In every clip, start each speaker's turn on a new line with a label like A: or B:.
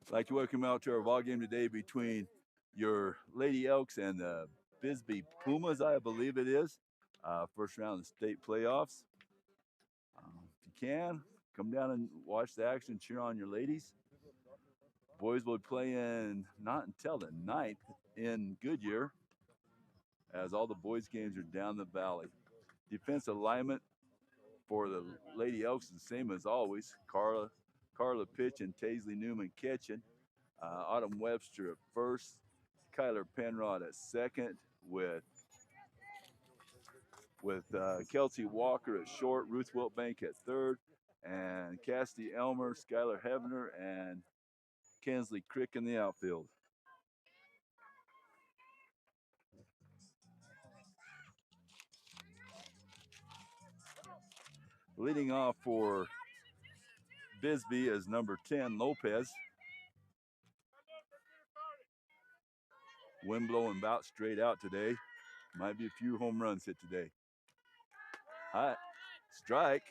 A: I'd like to welcome out to our ball game today between your Lady Elks and the Bisbee Pumas, I believe it is. First round of the state playoffs. If you can, come down and watch the action, cheer on your ladies. Boys will be playing not until the 9th in Goodyear, as all the boys' games are down the valley. Defensive alignment for the Lady Elks is the same as always. Carla Pitch and Taisley Newman catching. Autumn Webster at first, Kyler Penrod at second, with Kelsey Walker at short, Ruth Wiltbank at third, and Cassidy Elmer, Skylar Hebner, and Kensley Crick in the outfield. Leading off for Bisbee is number 10, Lopez. Wind blowing about straight out today. Might be a few home runs hit today. High strike.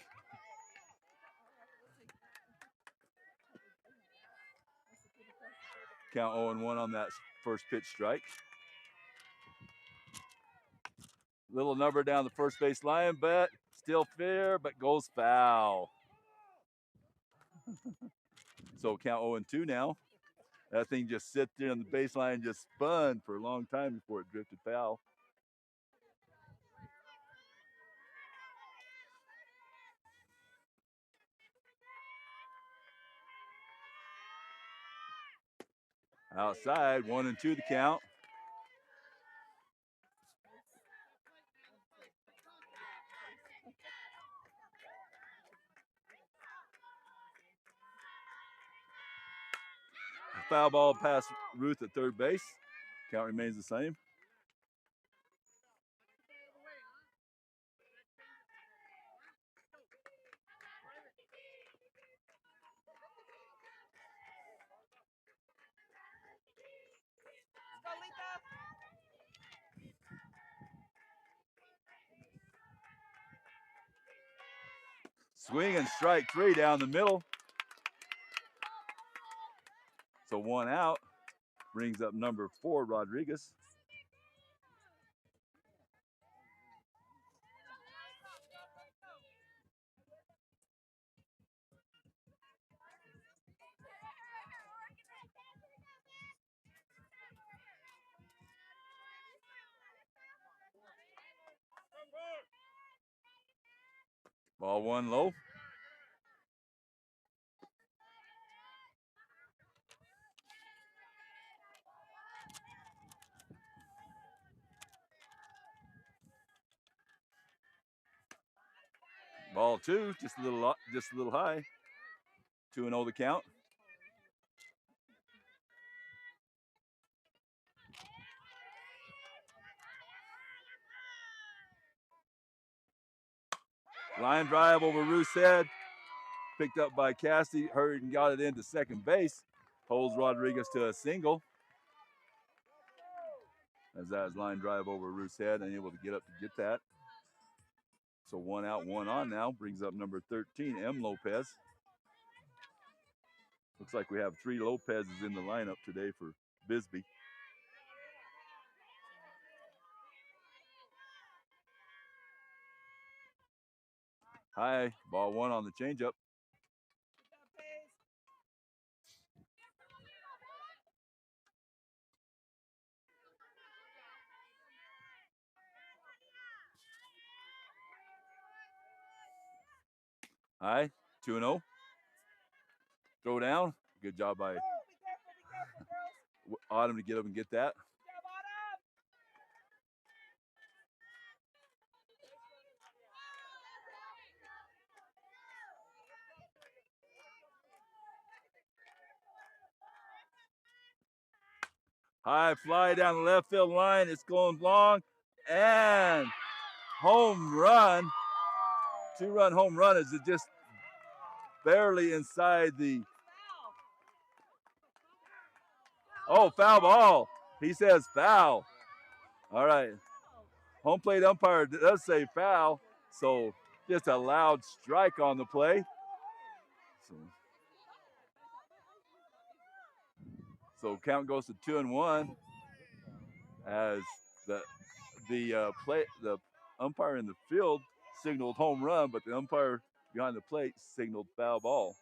A: Count 0-1 on that first pitch strike. Little number down the first base line, but still fair, but goes foul. So count 0-2 now. That thing just sit there on the baseline and just spun for a long time before it drifted foul. Outside, 1-2 the count. Foul ball past Ruth at third base. Count remains the same. Swing and strike 3 down the middle. So 1 out. Brings up number 4, Rodriguez. Ball 1 low. Ball 2, just a little high. 2-0 the count. Line drive over Ruth's head. Picked up by Cassidy. Hurried and got it into second base. Holds Rodriguez to a single. As that is line drive over Ruth's head and able to get up to get that. So 1 out, 1 on now. Brings up number 13, M. Lopez. Looks like we have 3 Lopez's in the lineup today for Bisbee. High, ball 1 on the changeup. High, 2-0. Throw down. Good job by Autumn to get up and get that. High fly down the left field line. It's going long. And home run. 2-run home run. Is it just barely inside the... Oh, foul ball. He says foul. All right. Home plate umpire does say foul. So just a loud strike on the play. So So count goes to 2-1 as the umpire in the field signaled home run, but the umpire behind the plate signaled foul ball.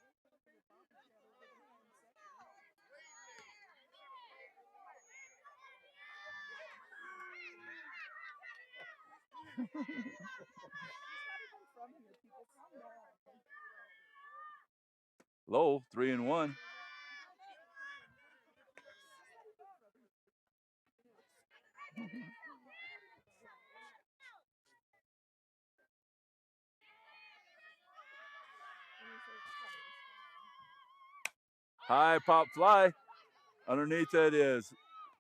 A: Low, 3-1. High pop fly. Underneath it is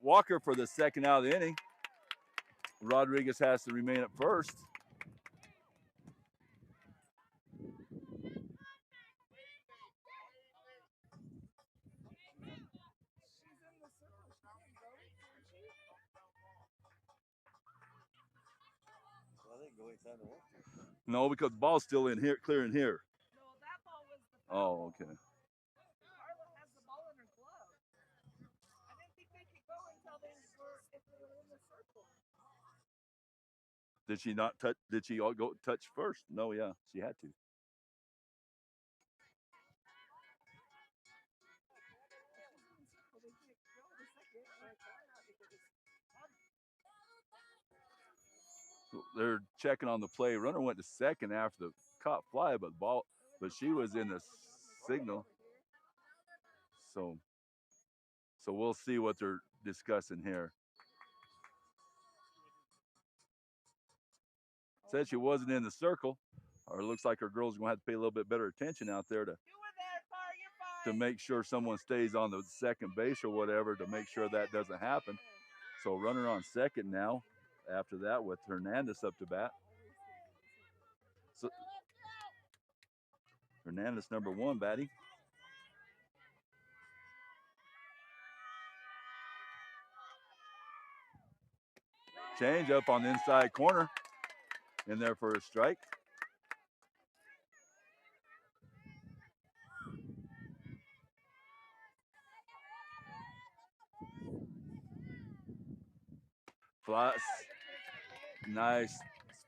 A: Walker for the second out of the inning. Rodriguez has to remain at first. No, because the ball's still in here, clear in here. Oh, okay. Did she not touch? Did she go touch first? No, yeah, she had to. So they're checking on the play. Runner went to second after the caught fly, but she was in the signal. So, so we'll see what they're discussing here. Said she wasn't in the circle, or it looks like her girls are going to have to pay a little bit better attention out there to make sure someone stays on the second base or whatever to make sure that doesn't happen. So runner on second now. After that, with Hernandez up to bat. So Hernandez number 1 batting. Change up on the inside corner. In there for a strike. Flies. Nice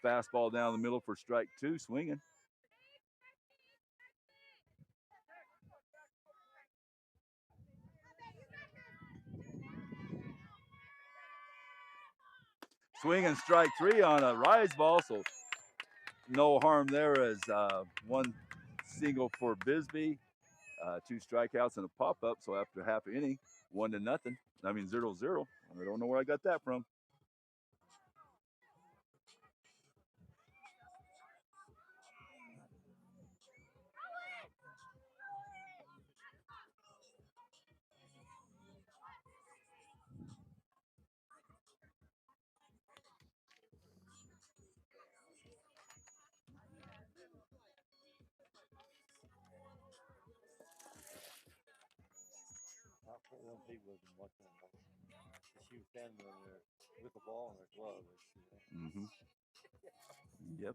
A: fastball down the middle for strike 2, swinging. Swinging strike 3 on a rise ball, so no harm there as one single for Bisbee, 2 strikeouts and a pop-up. So after half an inning, 1-0. I mean 0-0. I don't know where I got that from.
B: She was standing over there with the ball in her glove.
A: Mm-hmm. Yep.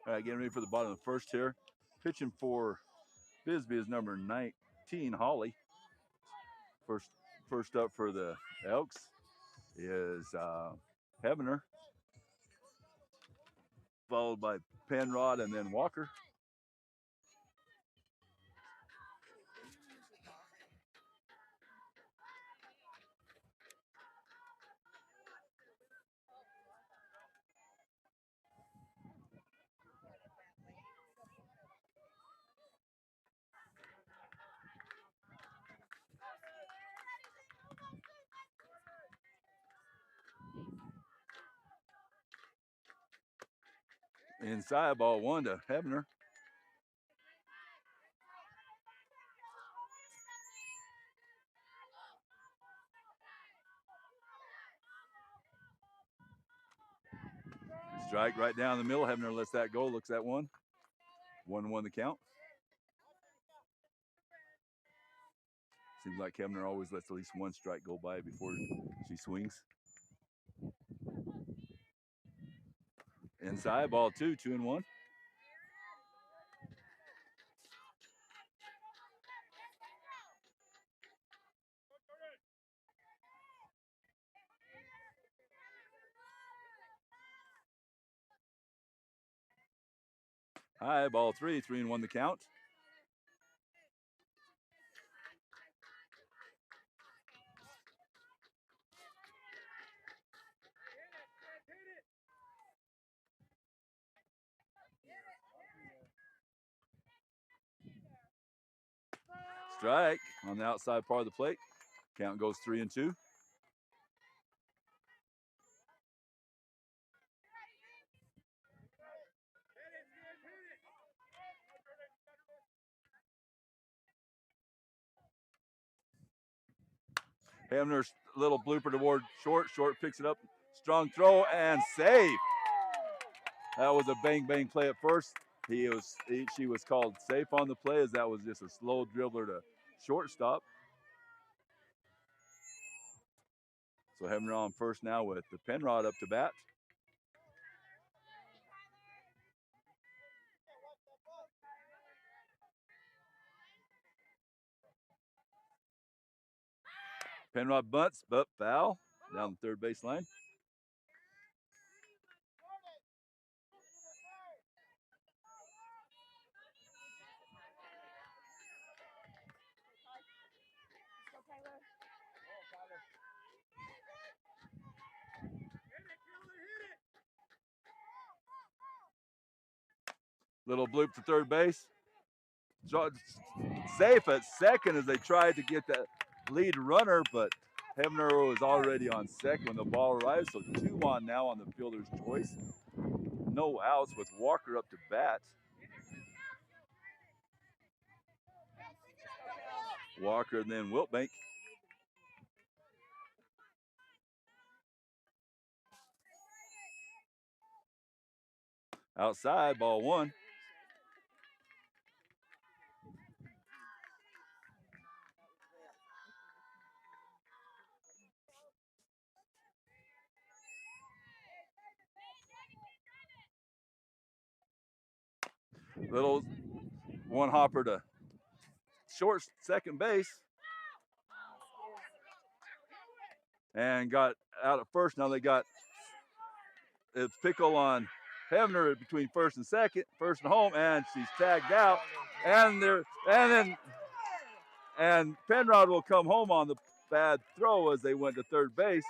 A: All right, getting ready for the bottom of the first here. Pitching for Bisbee is number 9. 18, Holly. First up for the Elks is Hebner, followed by Penrod and then Walker. Inside, ball 1 to Hebner. Strike right down the middle. Hebner lets that go. Looks at 1. 1-1 the count. Seems like Hebner always lets at least 1 strike go by before she swings. Inside, ball 2, 2-1. High, ball 3, 3-1 the count. Strike on the outside part of the plate. Count goes 3-2. Hebner's little blooper toward short. Short picks it up. Strong throw and save. That was a bang play at first. She was called safe on the play as that was just a slow dribbler to shortstop. So Hebner on first now with the Penrod up to bat. Penrod bunts, but foul down the third base line. Little bloop to third base. Safe at second as they tried to get that lead runner, but Hebner was already on second when the ball arrived. So 2 on now on the fielder's choice. No outs with Walker up to bat. Walker and then Wiltbank. Outside, ball 1. Little one hopper to short second base. And got out at first. Now they got it's Pickle on Hebner between first and second, first and home, and she's tagged out. And Penrod will come home on the bad throw as they went to third base.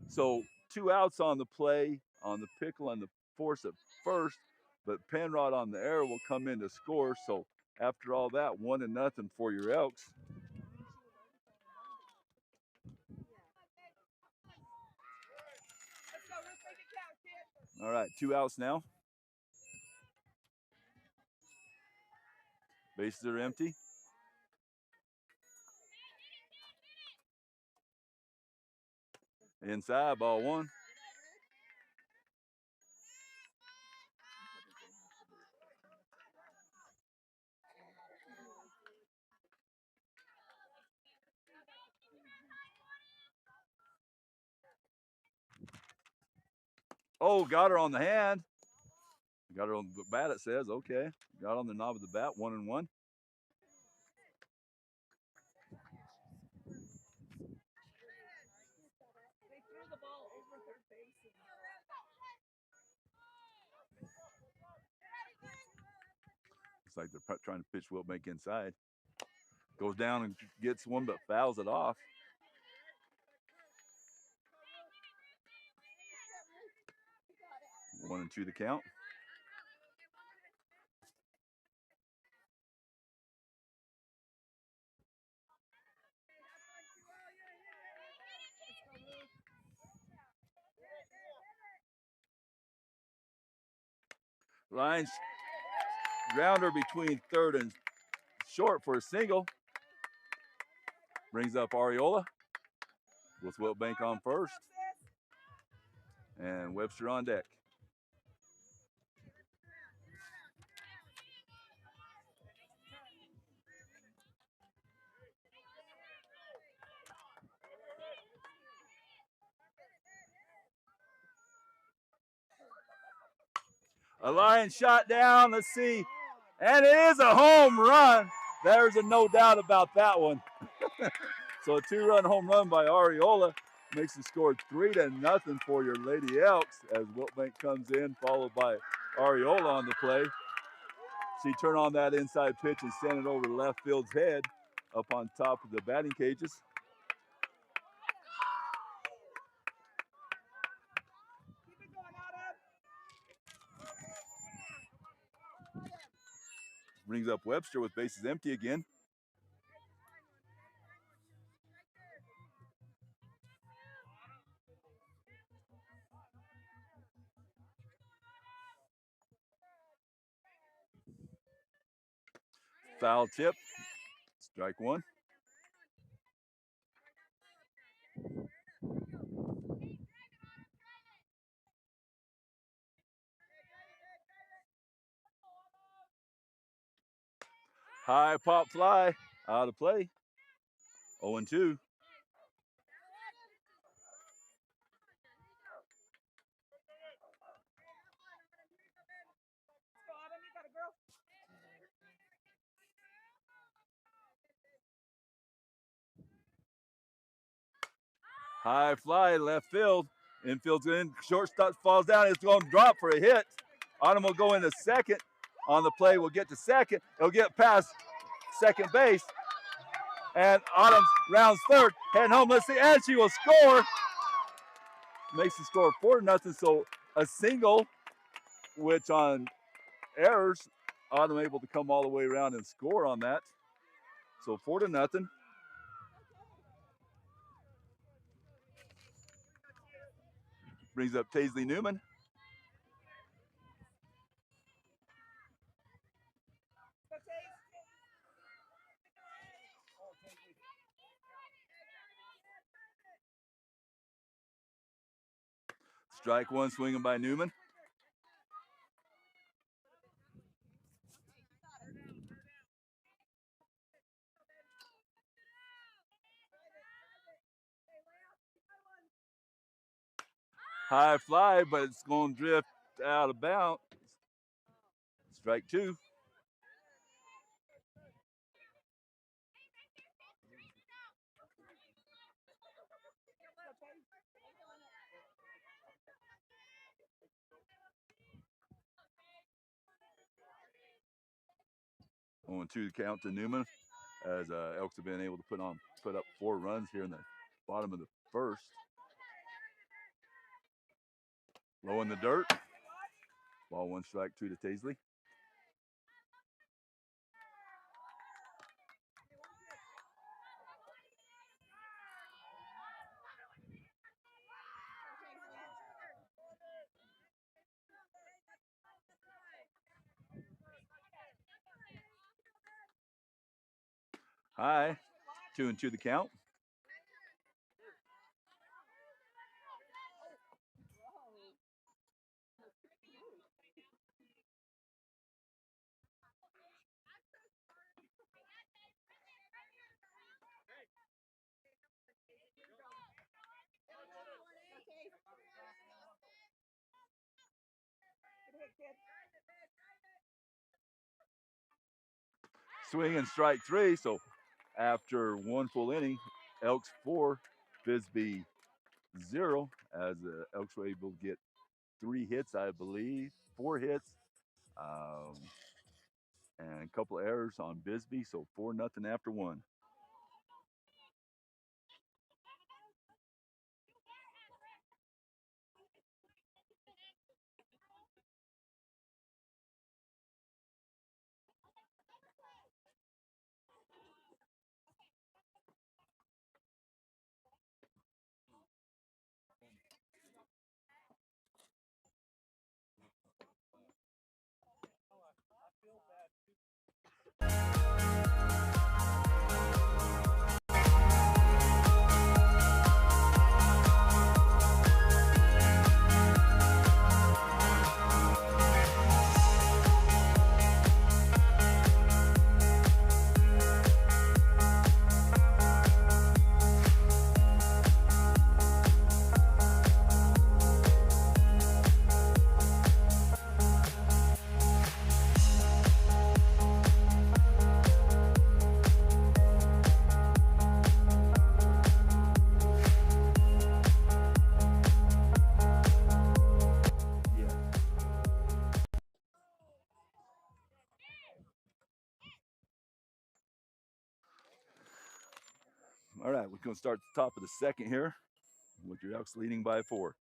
A: So 2 outs on the play on the Pickle and the force at first, but Penrod on the error will come in to score. So after all that, 1-0 for your Elks. All right, 2 outs now. Bases are empty. Inside, ball 1. Oh, got her on the hand. Got her on the bat, it says. Okay. Got on the knob of the bat, 1-1. Looks like they're trying to pitch Wilbank inside. Goes down and gets one, but fouls it off. 1-2 the count. Lines grounder between third and short for a single. Brings up Ariola with Wilbank on first. And Webster on deck. A line shot down, let's see. And it is a home run. There's a no doubt about that one. So a 2-run home run by Ariola makes the score 3-0 for your Lady Elks as Wilbank comes in, followed by Ariola on the play. She turned on that inside pitch and sent it over left field's head up on top of the batting cages. Brings up Webster with bases empty again. Foul tip. Strike one. High pop fly. Out of play. 0-2. High fly, left field. Infield's in. Shortstop falls down. It's going to drop for a hit. Autumn will go into second. On the play, will get to second. It'll get past second base. And Autumn rounds third. Heading home. Let's see. And she will score. Makes the score 4-0. So a single, which on errors, Autumn able to come all the way around and score on that. So 4-0. Brings up Taisley Newman. Strike one, swinging by Newman. High fly, but it's going to drift out of bounds. Strike two. On 2 count to Newman, as Elks have been able to put up 4 runs here in the bottom of the first. Low in the dirt. Ball 1, strike 2 to Taisley. High, 2-2 the count. swing and strike 3. So after 1 full inning, Elks 4, Bisbee 0, as the Elks were able to get 3 hits, I believe, 4 hits, and a couple of errors on Bisbee. So 4-0 after 1. All right, we're going to start at the top of the second here with your Elks leading by 4.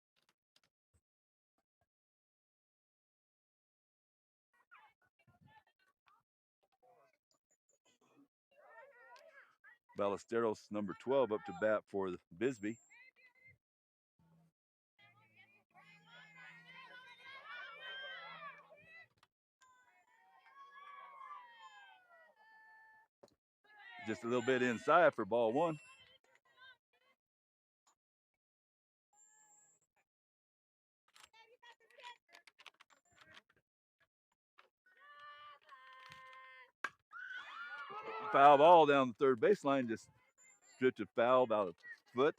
A: Ballesteros, number 12, up to bat for Bisbee. Just a little bit inside for ball 1. Foul ball down the third baseline, just drifted foul about a foot.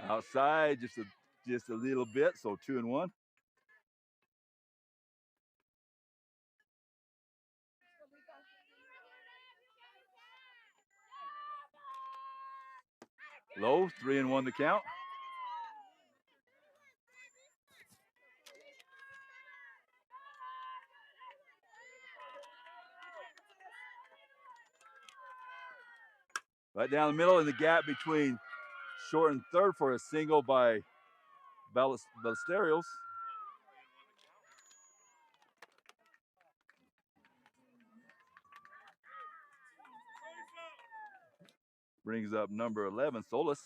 A: Outside, just a little bit, so 2-1. Low, 3-1 the count. Right down the middle in the gap between short and third for a single by Ballesteros. Brings up number 11, Solis.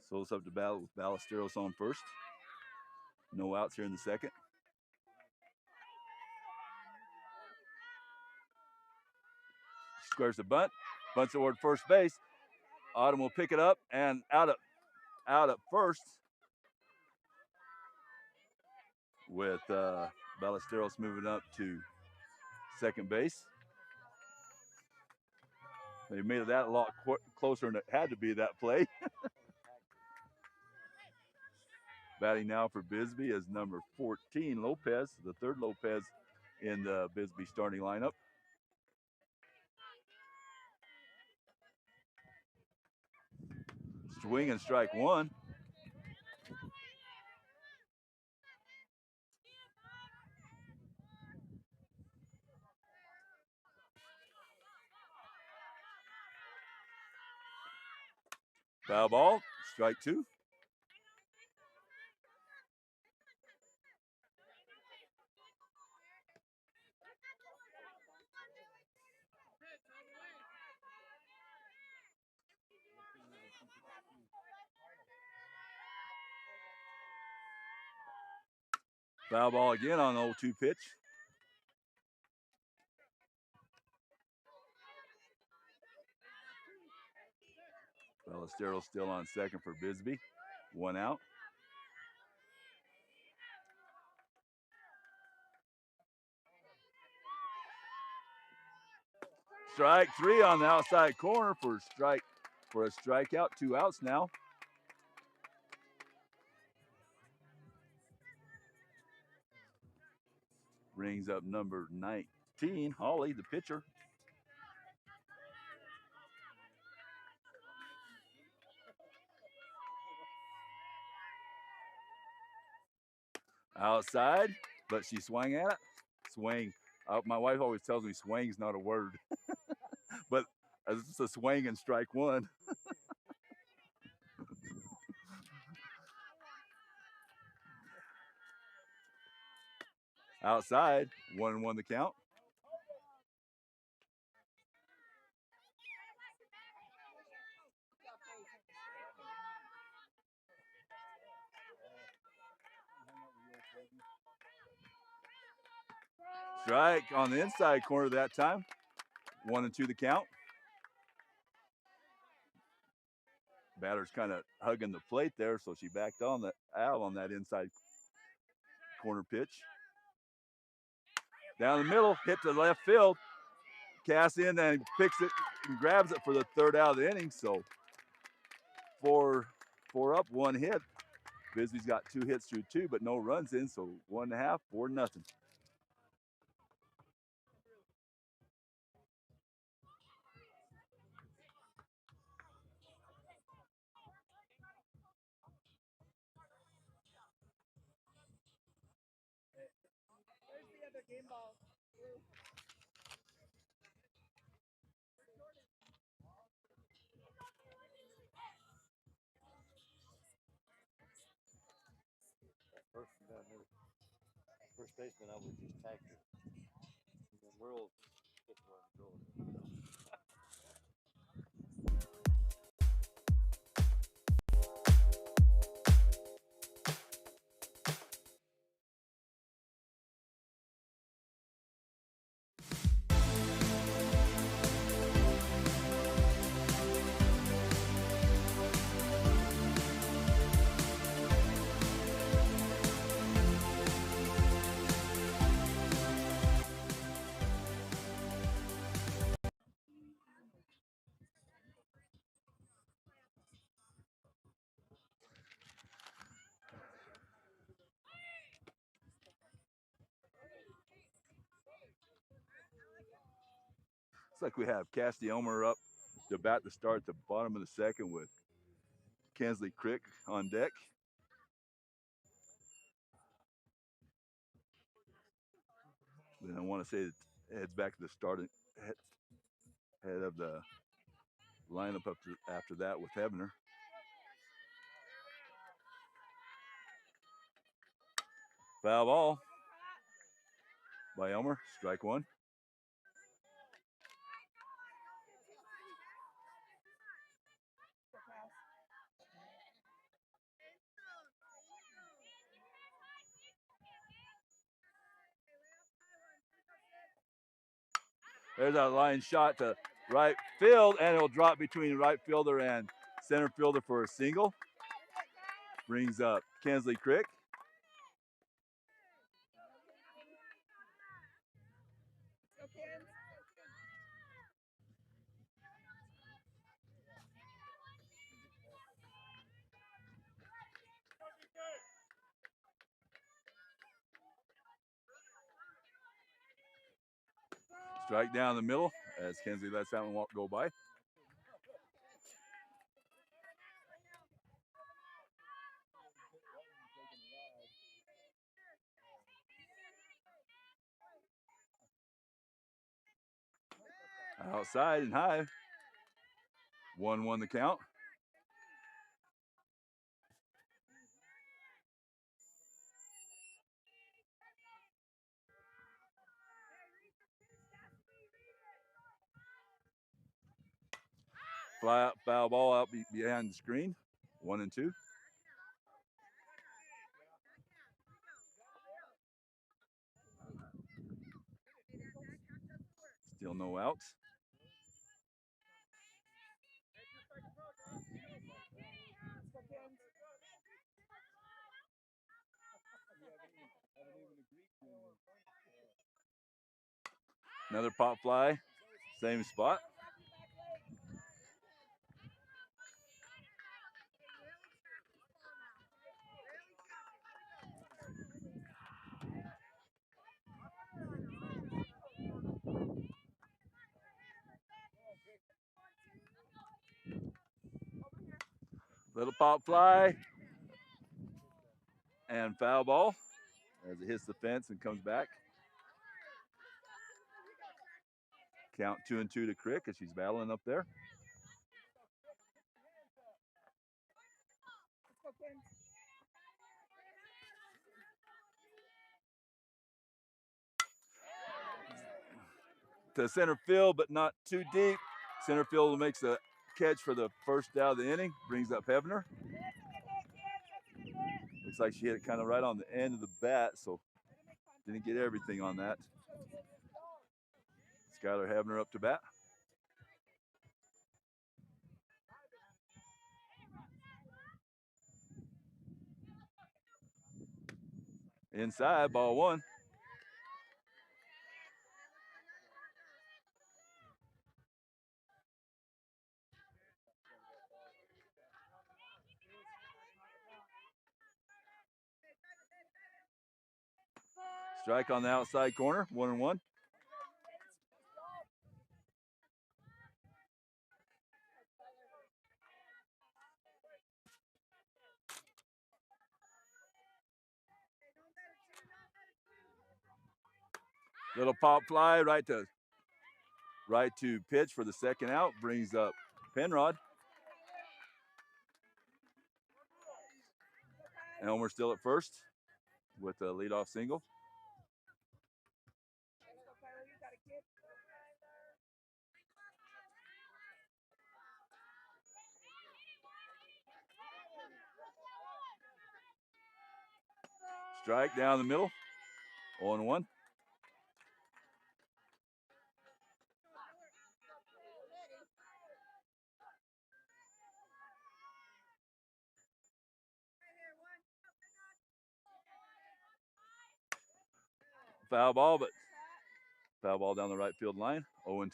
A: Solis up to bat with Ballesteros on first. No outs here in the second. Squares the bunt. Bunts toward first base. Autumn will pick it up and out at first with Ballesteros moving up to second base. They made it that a lot closer than it had to be, that play. Batting now for Bisbee is number 14, Lopez, the third Lopez in the Bisbee starting lineup. Swing and strike 1. Foul ball, strike 2. Foul ball again on the 0-2 pitch. Ballesteros still on second for Bisbee. 1 out. Strike three on the outside corner for a strikeout. 2 outs now. Brings up number 19, Holly, the pitcher. Outside, but she swung at it. Swing. My wife always tells me swing's not a word, but it's a swing and strike one. Outside, 1-1 the count. Strike on the inside corner that time. 1-2 the count. Batter's kind of hugging the plate there, so she backed out on that inside corner pitch. Down the middle, hit to left field. Cass in and picks it and grabs it for the 3rd out of the inning. So 4 up, 1 hit. Bisbee's got 2 hits through 2, but no runs in, so 1.5, 4-0.
B: First baseman, I would just tag her. And then we'll get to our goal.
A: Looks like we have Cassidy Elmer up to bat to start the bottom of the second with Kensley Crick on deck. Then I want to say it heads back to the starting head of the lineup after that with Hebner. Foul ball by Elmer, strike 1. There's a line shot to right field, and it'll drop between right fielder and center fielder for a single. Brings up Kensley Crick. Strike down the middle as Kensley lets that one go by. Outside and high. 1-1 the count. Fly out, foul ball out behind the screen. 1-2. Still no outs. Another pop fly. Same spot. Little pop fly and foul ball as it hits the fence and comes back. Count 2-2 to Crick as she's battling up there. To center field, but not too deep. Center field makes a catch for the first out of the inning, brings up Hebner. Looks like she hit it kind of right on the end of the bat, so didn't get everything on that. Skylar Hebner up to bat. Inside, ball one. Strike on the outside corner, 1-1. Little pop fly right to pitch for the second out, brings up Penrod. Elmer still at first with a leadoff single. Strike down the middle, 0-1. Foul ball, but foul ball down the right field line, 0-2.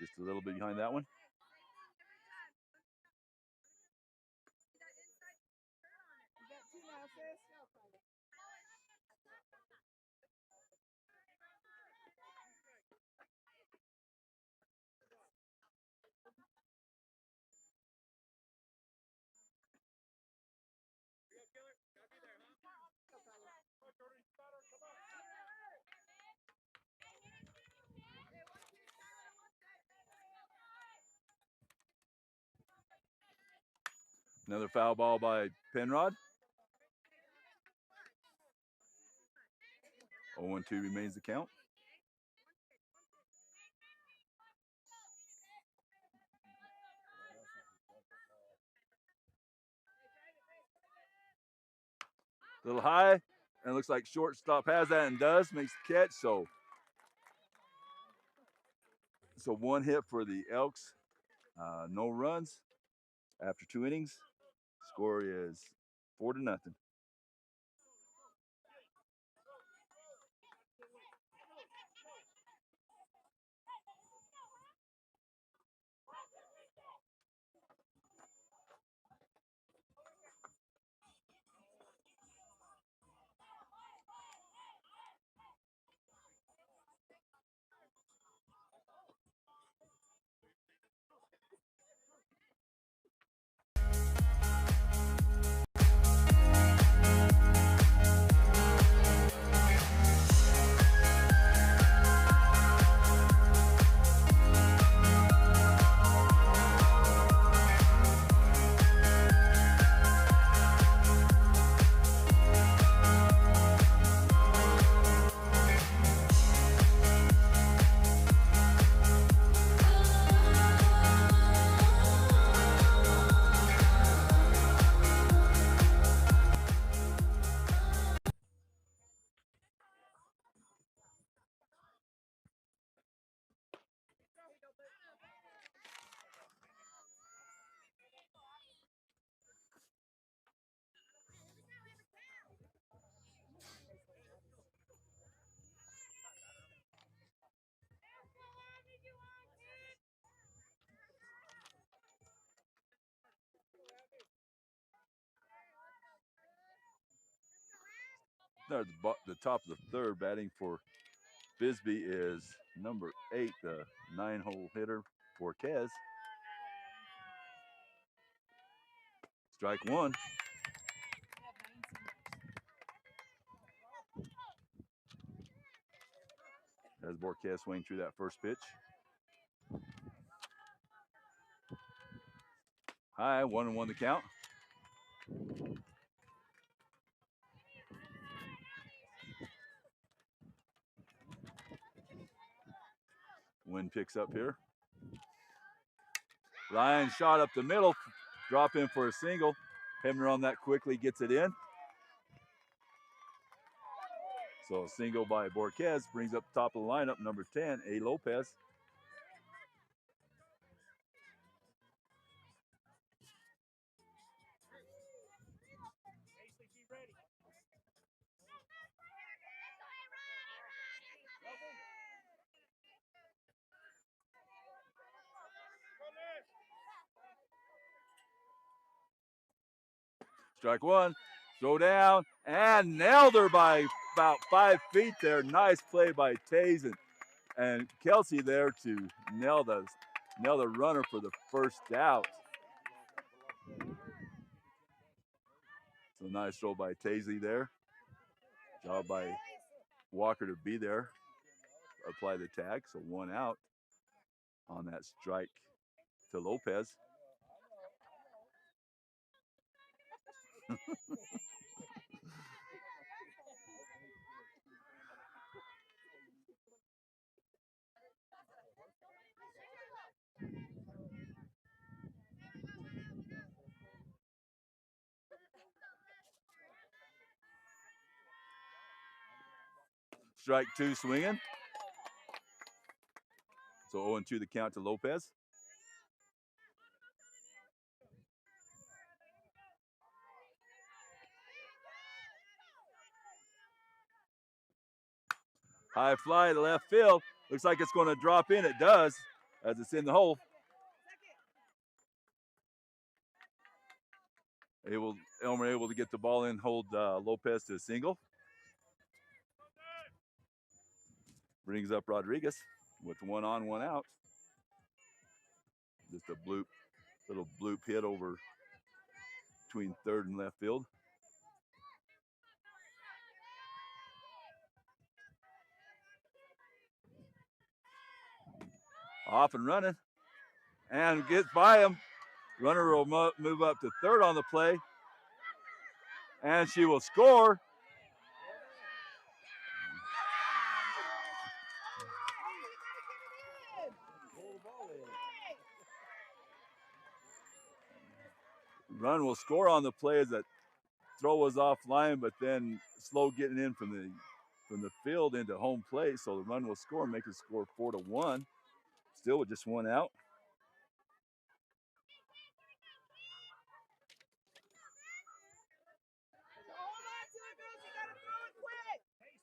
A: Just a little bit behind that one. Another foul ball by Penrod. 0-2 remains the count. A little high, and it looks like shortstop has that and does, makes the catch. So one hit for the Elks, no runs after 2 innings. Score is 4-0. Or the top of the third, batting for Bisbee is number 8, the 9-hole hitter, Borquez. Strike one. As Borquez swing through that first pitch. High, 1-1 the count. Wind picks up here. Line shot up the middle. Drop in for a single. Hebner on that quickly gets it in. So a single by Borquez brings up top of the lineup, number 10, A. Lopez. Strike one, throw down, and nailed her by about 5 feet there. Nice play by Taze and Kelsey there to nail the runner for the first out. So nice throw by Tazy there. Job by Walker to be there. Apply the tag, so 1 out on that strike to Lopez. Strike 2 swinging. So 0-2 the count to Lopez. High fly to left field. Looks like it's going to drop in. It does, as it's in the hole. Elmer able to get the ball in, hold Lopez to a single. Brings up Rodriguez with 1 on, 1 out. Just a little bloop hit over between third and left field. Off and running, and gets by him. Runner will move up to third on the play, and she will score. Run will score on the play as that throw was offline, but then slow getting in from the field into home plate. So the run will score, make it score 4-1. Still with just 1 out.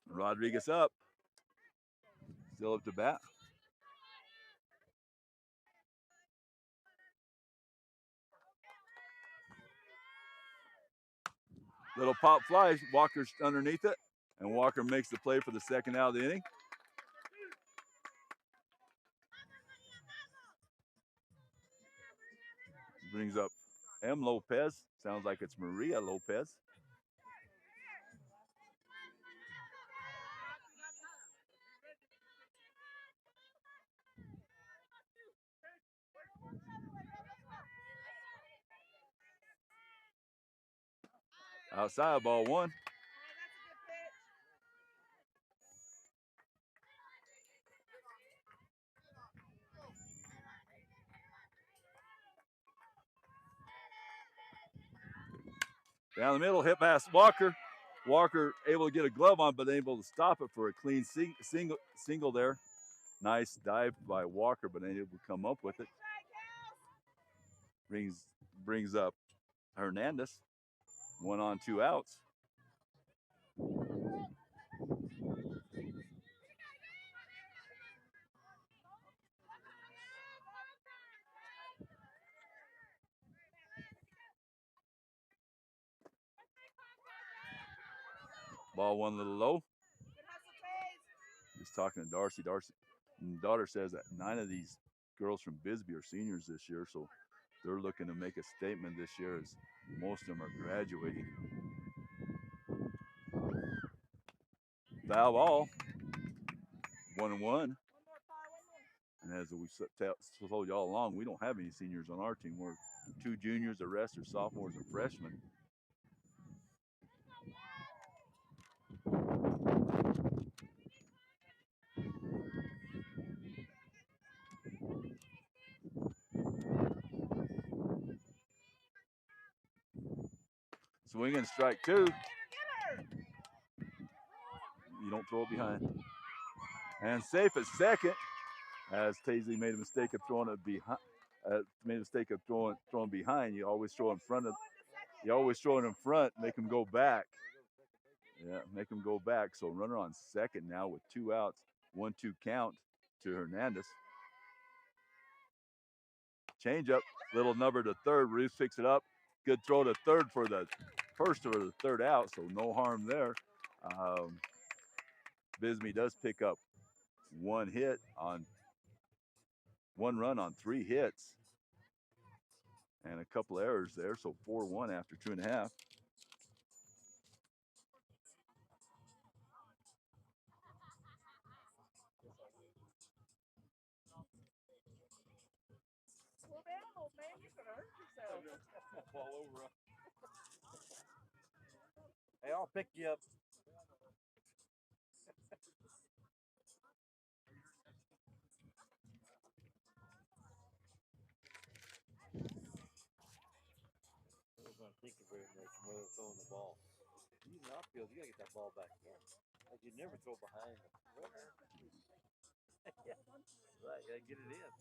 A: Rodriguez up. Still up to bat. Little pop fly. Walker's underneath it, and Walker makes the play for the second out of the inning. Brings up M. Lopez. Sounds like it's Maria Lopez. Outside, ball 1. Down the middle, hit past Walker. Walker able to get a glove on, but able to stop it for a clean single there. Nice dive by Walker, but unable to come up with it. Brings up Hernandez. 1 on, 2 outs. Ball one a little low. Just talking to Darcy. Darcy, daughter says that 9 of these girls from Bisbee are seniors this year, so they're looking to make a statement this year as most of them are graduating. Foul ball. 1-1. And as we told you all along, we don't have any seniors on our team. We're 2 juniors, the rest are sophomores and freshmen. Swing and strike 2. You don't throw it behind. And safe at second, as Taisley made a mistake of throwing it behind. Throwing behind. You always throw in front of. You always throw it in front, make them go back. Yeah, make them go back. So runner on second now with 2 outs, 1-2 count to Hernandez. Change up, little number to third. Reeves picks it up. Good throw to third for the first or the third out, so no harm there. Bisbee does pick up 1 run on 3 hits and a couple errors there, so 4-1 after 2.5.
B: Hey, I'll pick you up. Thinking very much where they're throwing the ball. He's an outfield, you gotta get that ball back in. Like you never throw behind him. Yeah, right, gotta get it in.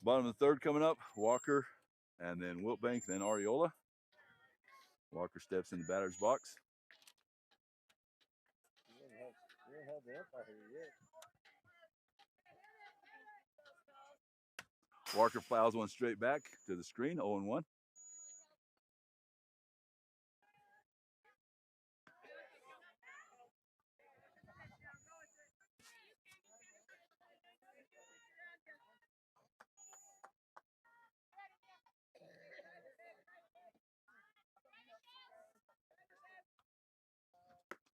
A: Bottom of the third coming up, Walker, and then Wiltbank, then Ariola. Walker steps in the batter's box.
B: You don't have the umpire here yet.
A: Walker fouls one straight back to the screen, 0-1.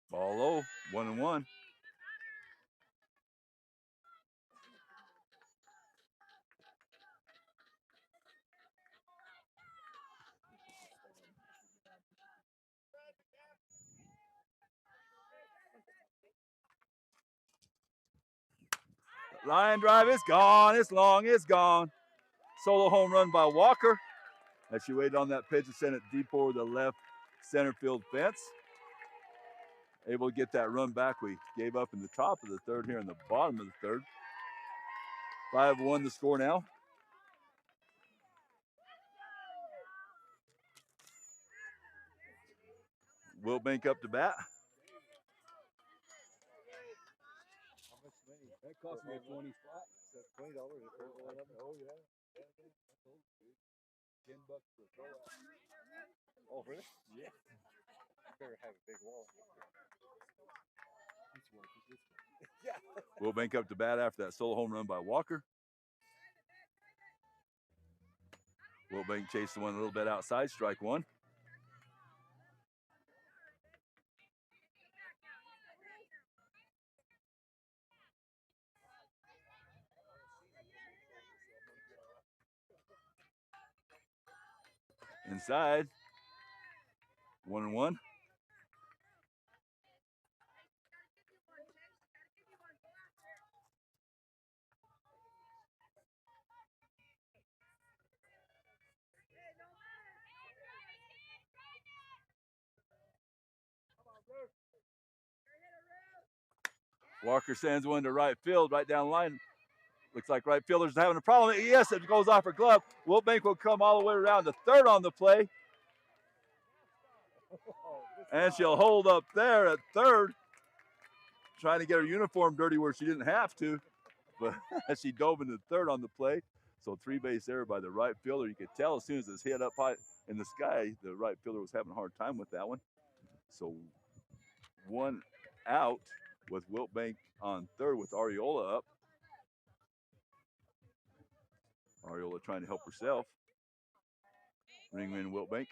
A: Ball low, 1-1. Line drive is gone. It's long. It's gone. Solo home run by Walker. As she waited on that pitch and sent it deep over the left center field fence. Able to get that run back we gave up in the top of the third here in the bottom of the third. 5-1 the score now. Wiltbank up to bat.
B: How much money? That cost me a 20 spot. That's $20 for one of them. Oh yeah. $10 for a throw out. Oh really? Yeah. Better have a big wall. Yeah.
A: Wiltbank up to bat after that solo home run by Walker. Wiltbank chased the one a little bit outside, strike 1. Inside. 1-1. Walker sends one to right field, right down the line. Looks like right fielder's having a problem. Yes, it goes off her glove. Wilbank will come all the way around to third on the play. And she'll hold up there at third, trying to get her uniform dirty where she didn't have to. But she dove into third on the play. So 3-base error by the right fielder. You could tell as soon as it's hit up high in the sky, the right fielder was having a hard time with that one. So 1 out with Wilbank on third with Ariola up. Ariola trying to help herself. Ringman Wilbank.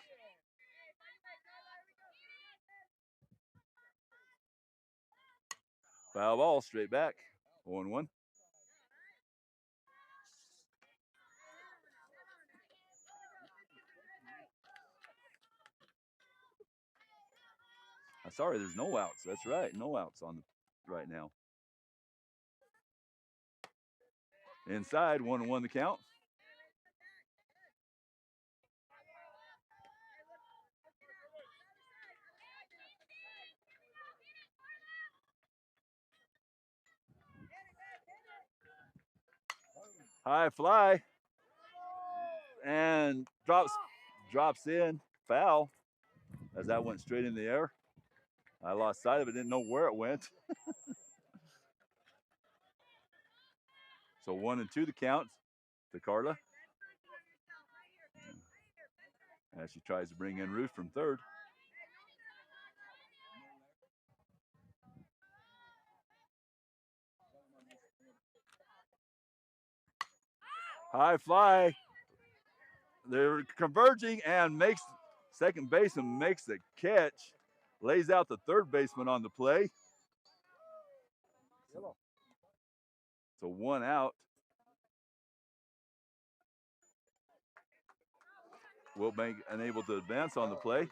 A: Foul ball, straight back. 0-1. I'm sorry, there's no outs. That's right, no outs on the right now. Inside, 1-1 the count. High fly. And drops in. Foul. As that went straight in the air. I lost sight of it, didn't know where it went. So 1-2 the count to Carla. As she tries to bring in Ruth from third. High fly. They're converging and makes second baseman makes the catch. Lays out the third baseman on the play. So 1 out. Wilbank unable to advance on the play.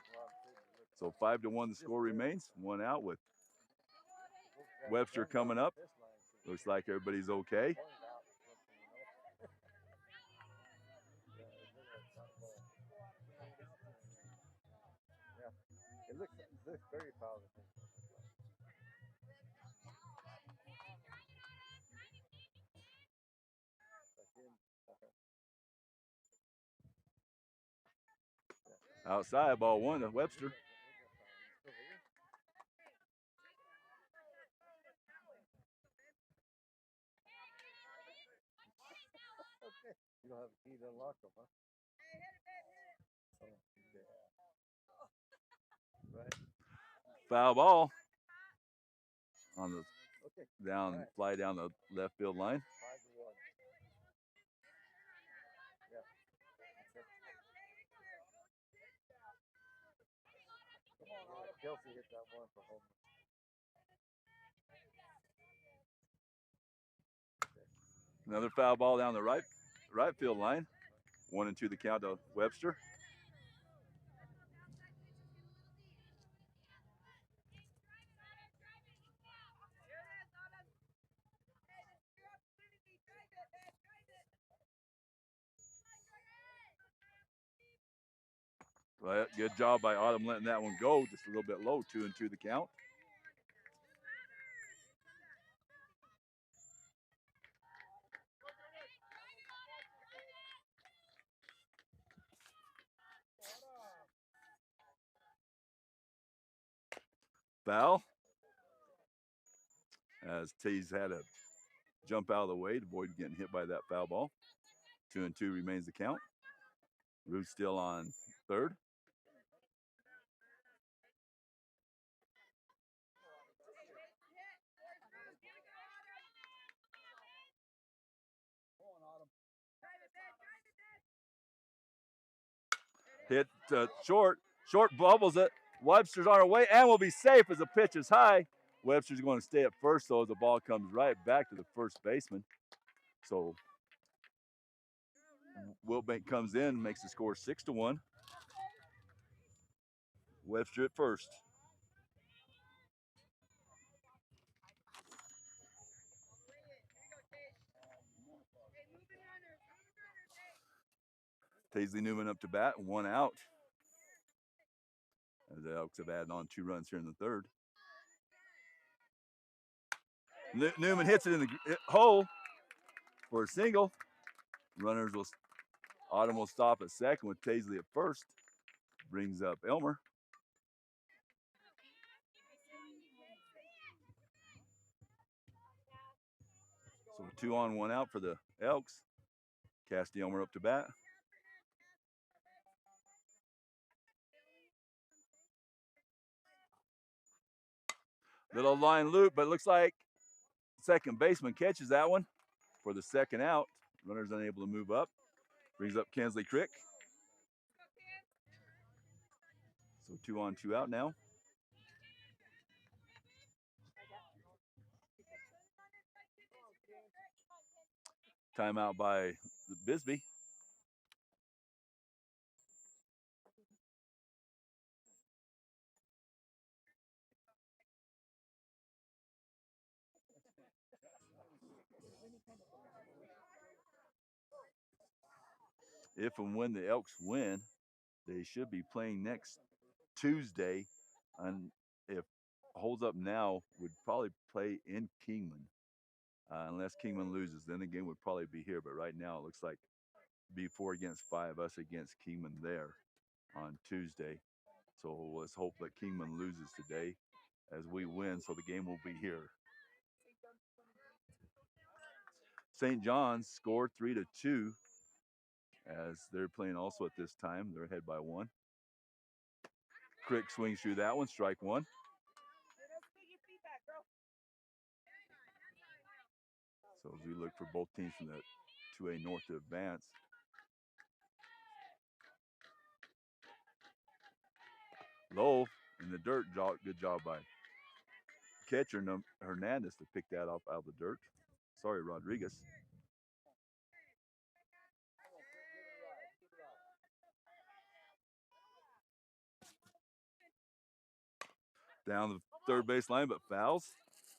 A: So 5-1 the score remains. 1 out with Webster coming up. Looks like everybody's okay.
B: It looks very proud of him.
A: Outside, ball 1 to Webster.
B: You don't have a key to unlock them, huh? Right.
A: Foul ball on the down fly down the left field line.
B: 5-1. Yeah. Kelsey hit that one for home.
A: Another foul ball down the right field line. 1-2 the count to Webster. Well, good job by Autumn letting that one go just a little bit low. 2-2 the count. Foul. As Taze had to jump out of the way to avoid getting hit by that foul ball. 2-2 remains the count. Ruth still on third. Hit short bubbles it. Webster's on her way and will be safe as the pitch is high. Webster's going to stay at first, so the ball comes right back to the first baseman. So Wilbank comes in, makes the score 6-1. Webster at first. Paisley Newman up to bat, 1 out. As the Elks have added on 2 runs here in the third. Newman hits it in the hole for a single. Autumn will stop at second with Taisley at first. Brings up Elmer. So 2 on, 1 out for the Elks. Casty Elmer up to bat. Little line loop, but it looks like second baseman catches that one for the second out. Runner's unable to move up. Brings up Kensley Crick. So 2 on, 2 out now. Timeout by Bisbee. If and when the Elks win, they should be playing next Tuesday. And if holds up now, would probably play in Kingman. Unless Kingman loses, then the game would probably be here. But right now, it looks like be 4 against 5, us against Kingman there on Tuesday. So let's hope that Kingman loses today as we win, so the game will be here. St. John's scored 3-2 as they're playing also at this time. They're ahead by 1. Crick swings through that one, strike 1. So as we look for both teams from the 2A North to advance. Low in the dirt, good job by catcher Hernandez to pick that up out of the dirt. Sorry, Rodriguez. Down the third base line, but fouls.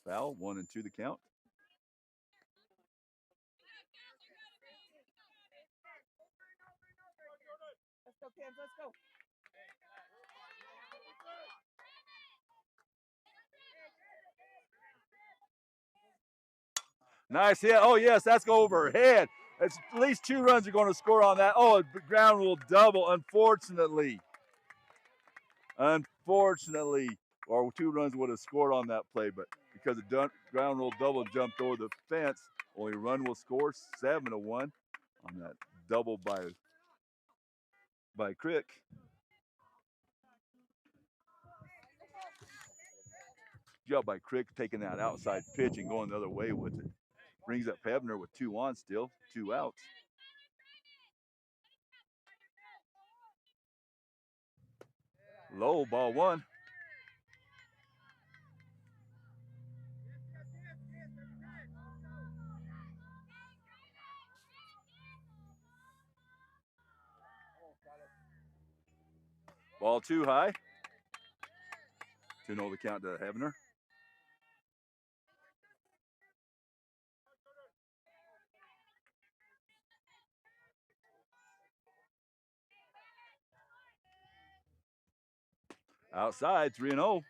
A: Foul, 1 and 2 the count.
C: Let's go, Cams, let's go.
A: Nice hit. Oh, yes, that's go overhead. It's at least 2 runs are going to score on that. Oh, the ground rule double, unfortunately. Unfortunately, or 2 runs would have scored on that play, but because the ground rule double jumped over the fence, only run will score 7-1 on that double by Crick. Job by Crick taking that outside pitch and going the other way with it. Brings up Hebner with 2 on still, 2 outs. Low, ball 1. Ball 2 high. 2-0 the count to Hebner. Outside, 3-0.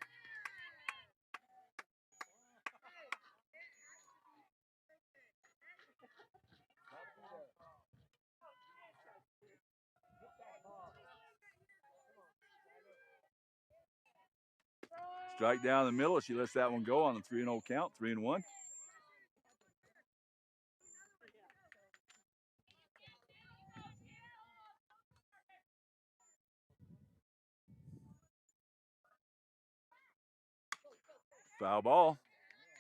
A: Strike down the middle. She lets that one go on the 3-0 count, 3-1. Foul ball.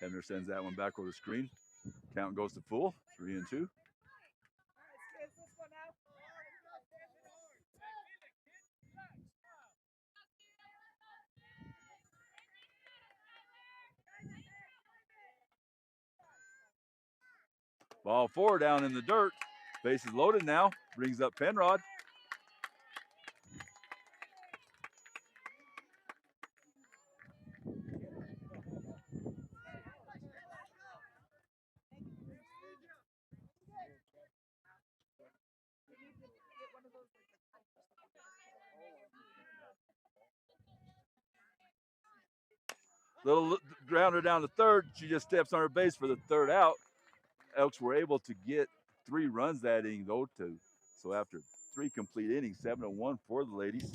A: Hebner sends that one back over the screen. Count goes to full, 3-2. Ball 4 down in the dirt. Base is loaded now. Brings up Penrod. Little grounder down to third. She just steps on her base for the third out. Elks were able to get 3 runs that inning, though, so after 3 complete innings, 7-1 for the ladies.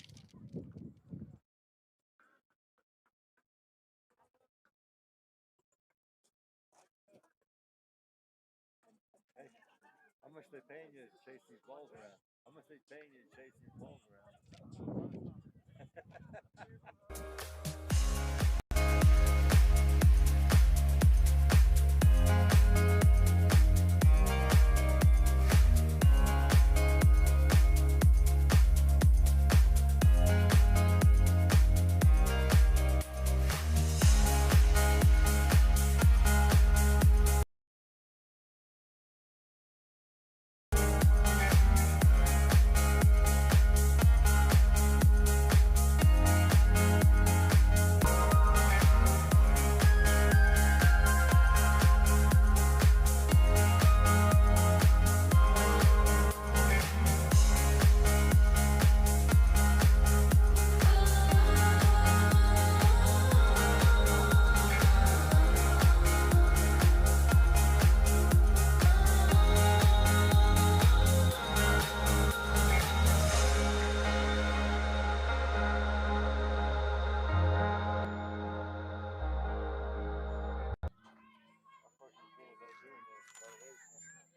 B: Hey, how much they paying you to chase these balls around? How much they paying you to chase these balls around?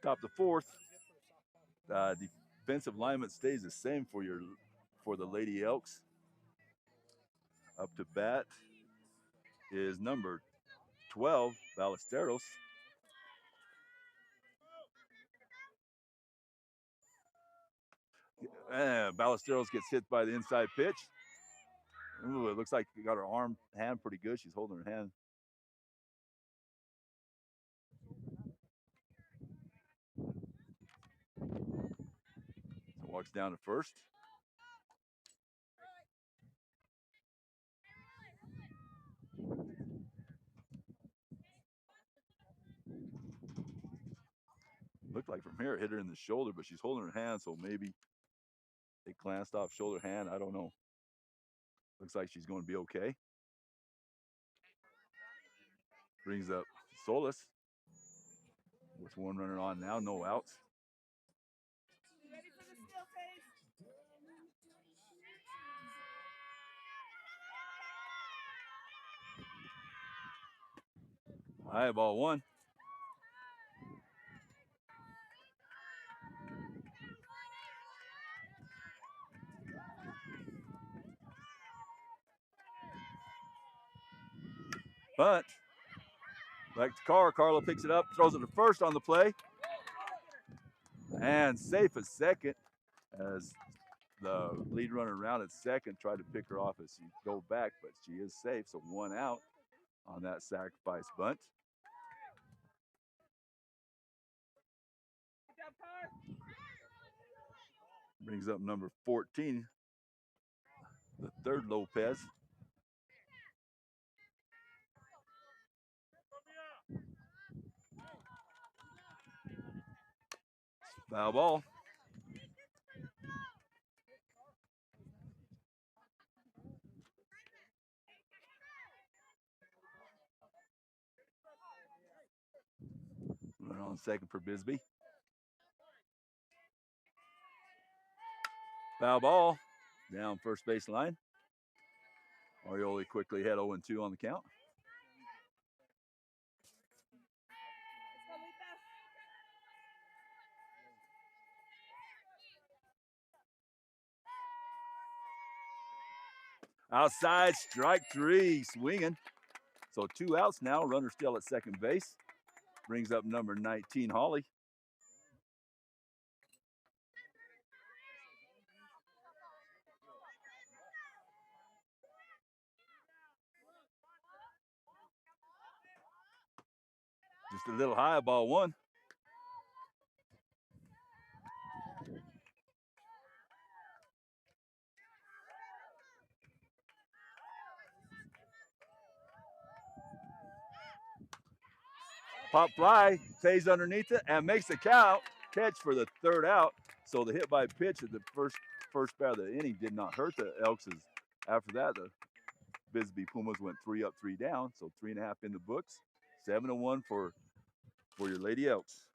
A: Top the fourth. Defensive lineman stays the same for the Lady Elks. Up to bat is number 12, Ballesteros. Ballesteros gets hit by the inside pitch. Ooh, it looks like she got her hand pretty good. She's holding her hand. Walks down to first. Looked like from here it hit her in the shoulder, but she's holding her hand, so maybe it glanced off shoulder hand. I don't know. Looks like she's going to be okay. Brings up Solis with 1 runner on now, no outs.
C: Ready for the steal, Paige?
A: High ball 1. Bunt. Back to Carr. Carla picks it up, throws it to first on the play. And safe at second as the lead runner around at second tried to pick her off as she go back, but she is safe, so 1 out on that sacrifice bunt.
C: Good job, Carr.
A: Brings up number 14, the third Lopez. Foul ball. Runner on second for Bisbee. Foul ball. Down first base line. Arioli quickly had 0-2 on the count. Outside, strike 3, swinging. So 2 outs now, runner still at second base. Brings up number 19, Holly. Just a little high, ball 1. Pop fly, stays underneath it and makes the catch for the 3rd out. So the hit by pitch at the first bat of the inning did not hurt the Elks. After that, the Bisbee Pumas went 3 up, 3 down, so 3.5 in the books. 7-1 for your Lady Elks.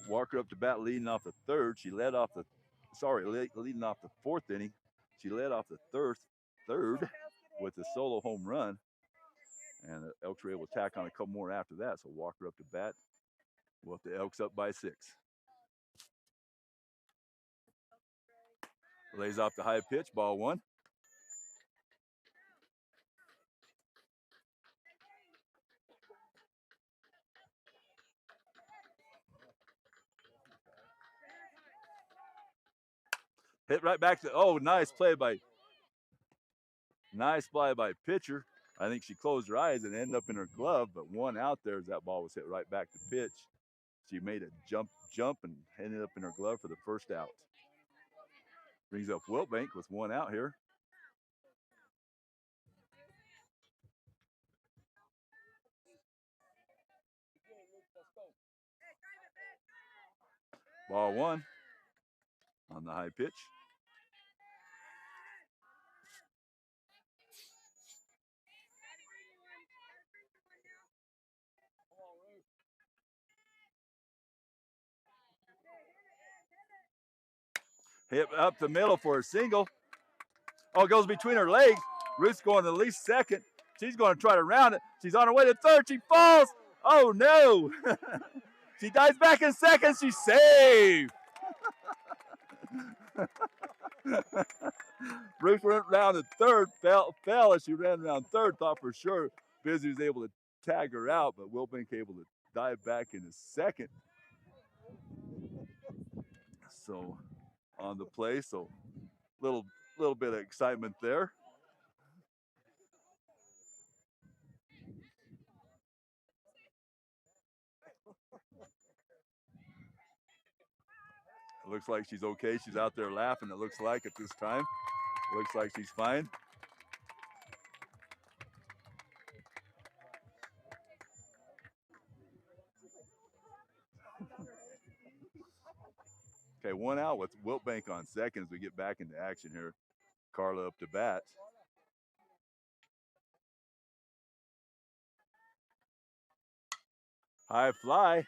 A: Walker up to bat, leading off the third. She led off the, leading off the fourth inning. She led off the third with a solo home run, and the Elks were able to tack on a couple more after that. So Walker up to bat, with the Elks up by 6. Lays off the high pitch, ball 1. Hit right back to, oh, nice play by pitcher. I think she closed her eyes and ended up in her glove, but 1 out there as that ball was hit right back to pitch. She made a jump and ended up in her glove for the first out. Brings up Wiltbank with 1 out here. Ball 1 on the high pitch. Hit up the middle for a single. Oh, it goes between her legs. Ruth's going to at least second. She's going to try to round it. She's on her way to third. She falls. Oh, no. She dives back in second. She's saved. Ruth went round to third, fell as she ran around third. Thought for sure Bisbee was able to tag her out, but Wilbank able to dive back into second. So on the play, so little bit of excitement there. It looks like she's okay. She's out there laughing, it looks like at this time. Looks like she's fine. Okay, 1 out with Wiltbank on second as we get back into action here. Carla up to bat. High fly.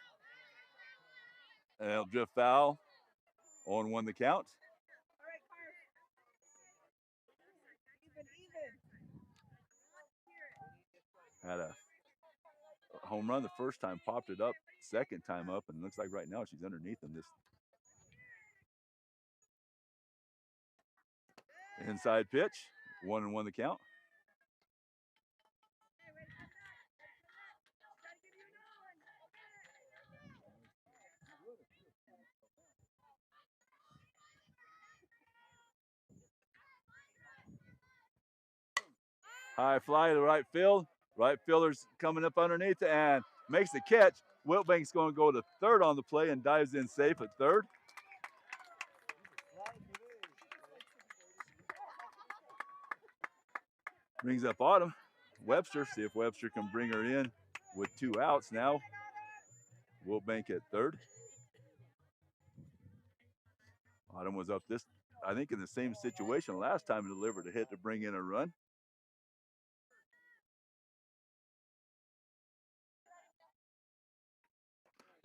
A: And it'll drift foul. 0-1 the count. Had a home run the first time, popped it up, second time up, and looks like right now she's underneath him. This inside pitch, 1-1 the count. High fly to right field. Right fielder's coming up underneath and makes the catch. Wiltbank's going to go to third on the play and dives in safe at third. Brings up Autumn. Webster, see if Webster can bring her in with 2 outs now. Wiltbank at third. Autumn was up I think in the same situation last time, delivered a hit to bring in a run.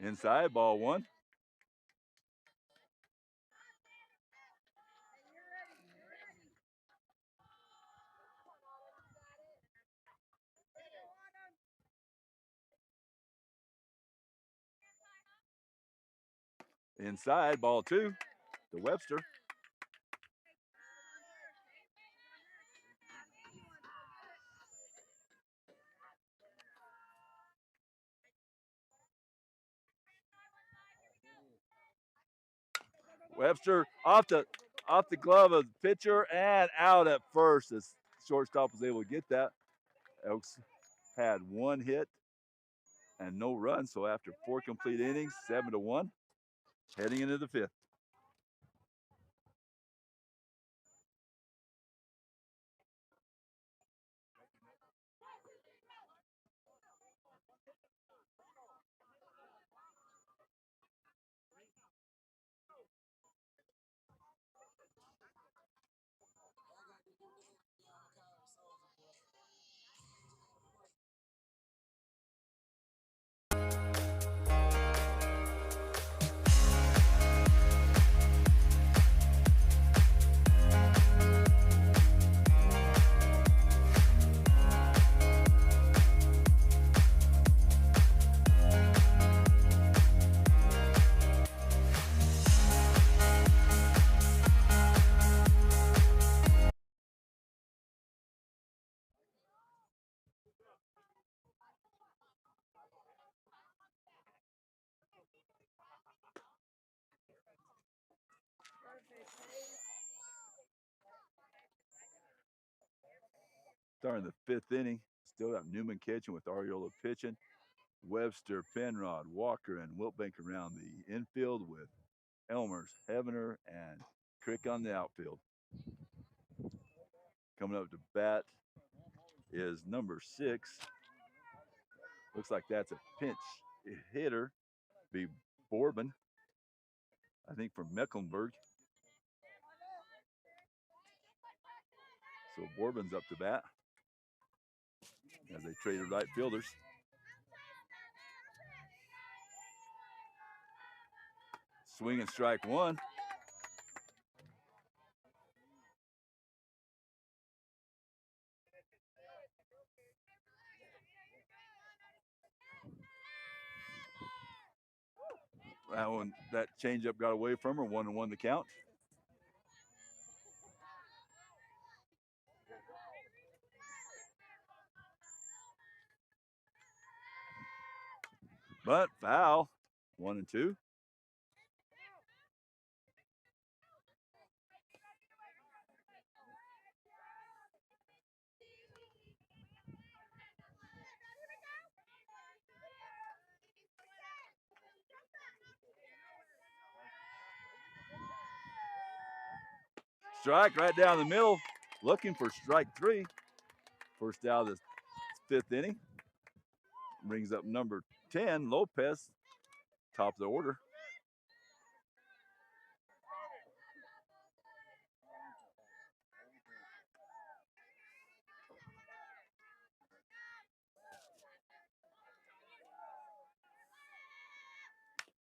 A: Inside, ball one. Inside, ball two to Webster. Webster off the glove of the pitcher and out at first. The shortstop was able to get that. Elks had one hit and no runs. So after 4 complete innings, 7-1, heading into the 5th. Starting the 5th inning, still got Newman catching with Ariola pitching. Webster, Penrod, Walker, and Wiltbank around the infield with Elmers, Heavener, and Crick on the outfield. Coming up to bat is number 6. Looks like that's a pinch hitter. Be Borbin, I think from Mecklenburg. So Borbin's up to bat as they traded right fielders. Swing and strike one. That changeup got away from her. 1-1 the count. But foul. 1-2. Strike right down the middle, looking for strike 3. First out of the 5th inning. Brings up number 10, Lopez, top of the order.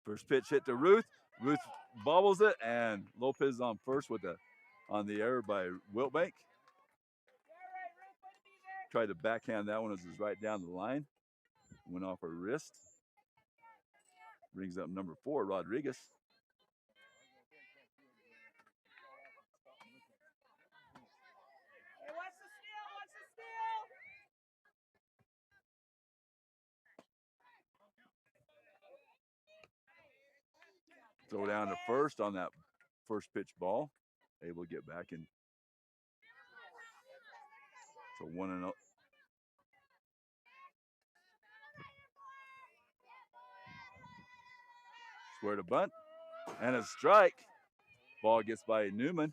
A: First pitch hit to Ruth. Ruth bobbles it, and Lopez on first with on the error by Wiltbank. Tried to backhand that one as it was right down the line. Went off her wrist. Brings up number 4, Rodriguez.
C: Hey, watch the steal, watch the steal.
A: Throw down to first on that first pitch ball. Able to get back in. So 1-0. Square to bunt. And a strike. Ball gets by Newman.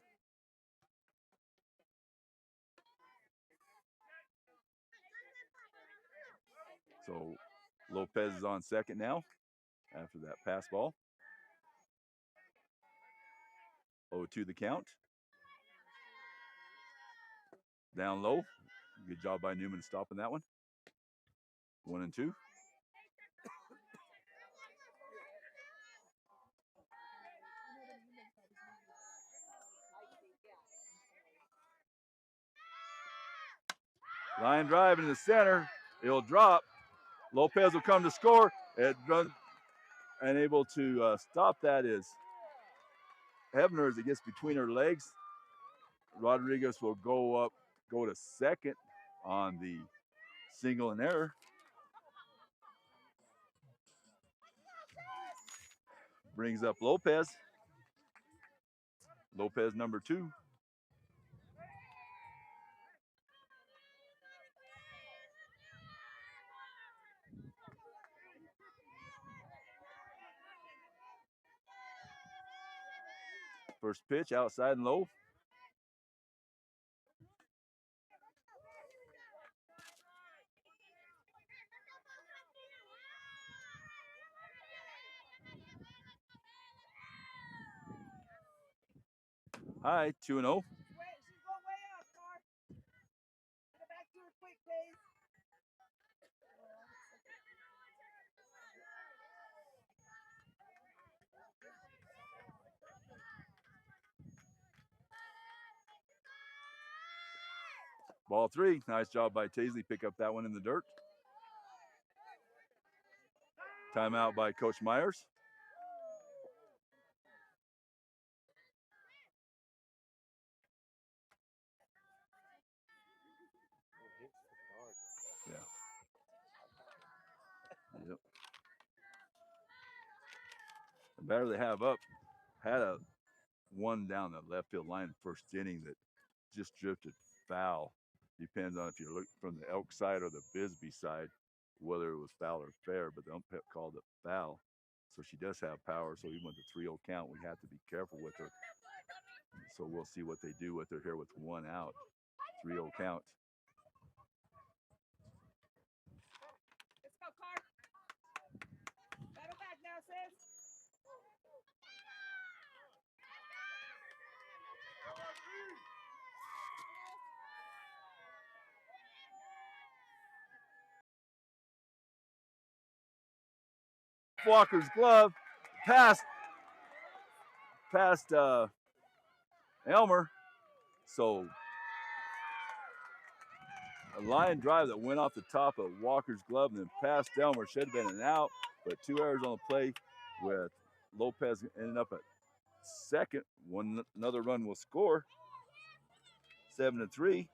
A: So Lopez is on second now after that pass ball. 0-2 the count. Down low. Good job by Newman stopping that one. 1-2. Line drive in the center. It'll drop. Lopez will come to score. It runs, and able to stop that is Hebner as it gets between her legs. Rodriguez will go to second on the single and error. Brings up Lopez. Lopez number 2. First pitch outside and low. High, 2-0.
C: She's going way out, Car. Get her back to her quick, please.
A: Ball 3. Nice job by Taisley. Pick up that one in the dirt. Timeout by Coach Myers. Yeah. Yep. The batter they have up had a one down the left field line first inning that just drifted foul. Depends on if you're looking from the Elk side or the Bisbee side, whether it was foul or fair, but the umpire called it foul. So she does have power, so even with the 3-0 count, we have to be careful with her. So we'll see what they do with her here with 1 out. 3-0 count.
C: Let's go, Car. Battle back now, sis.
A: Walker's glove past Elmer. So a line drive that went off the top of Walker's glove and then past Elmer should have been an out, but 2 errors on the play with Lopez ending up at second. Another run will score. 7-3.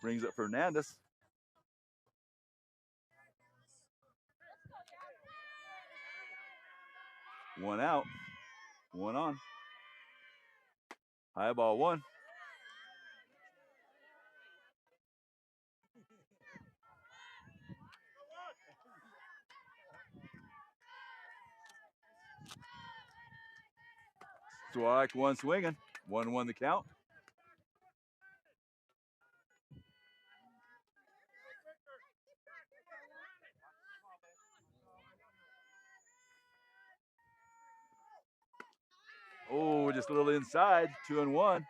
A: Brings up Fernandez. One out. One on. High ball 1. Strike 1 swinging. 1-1 the count. Oh, just a little inside. 2-1. You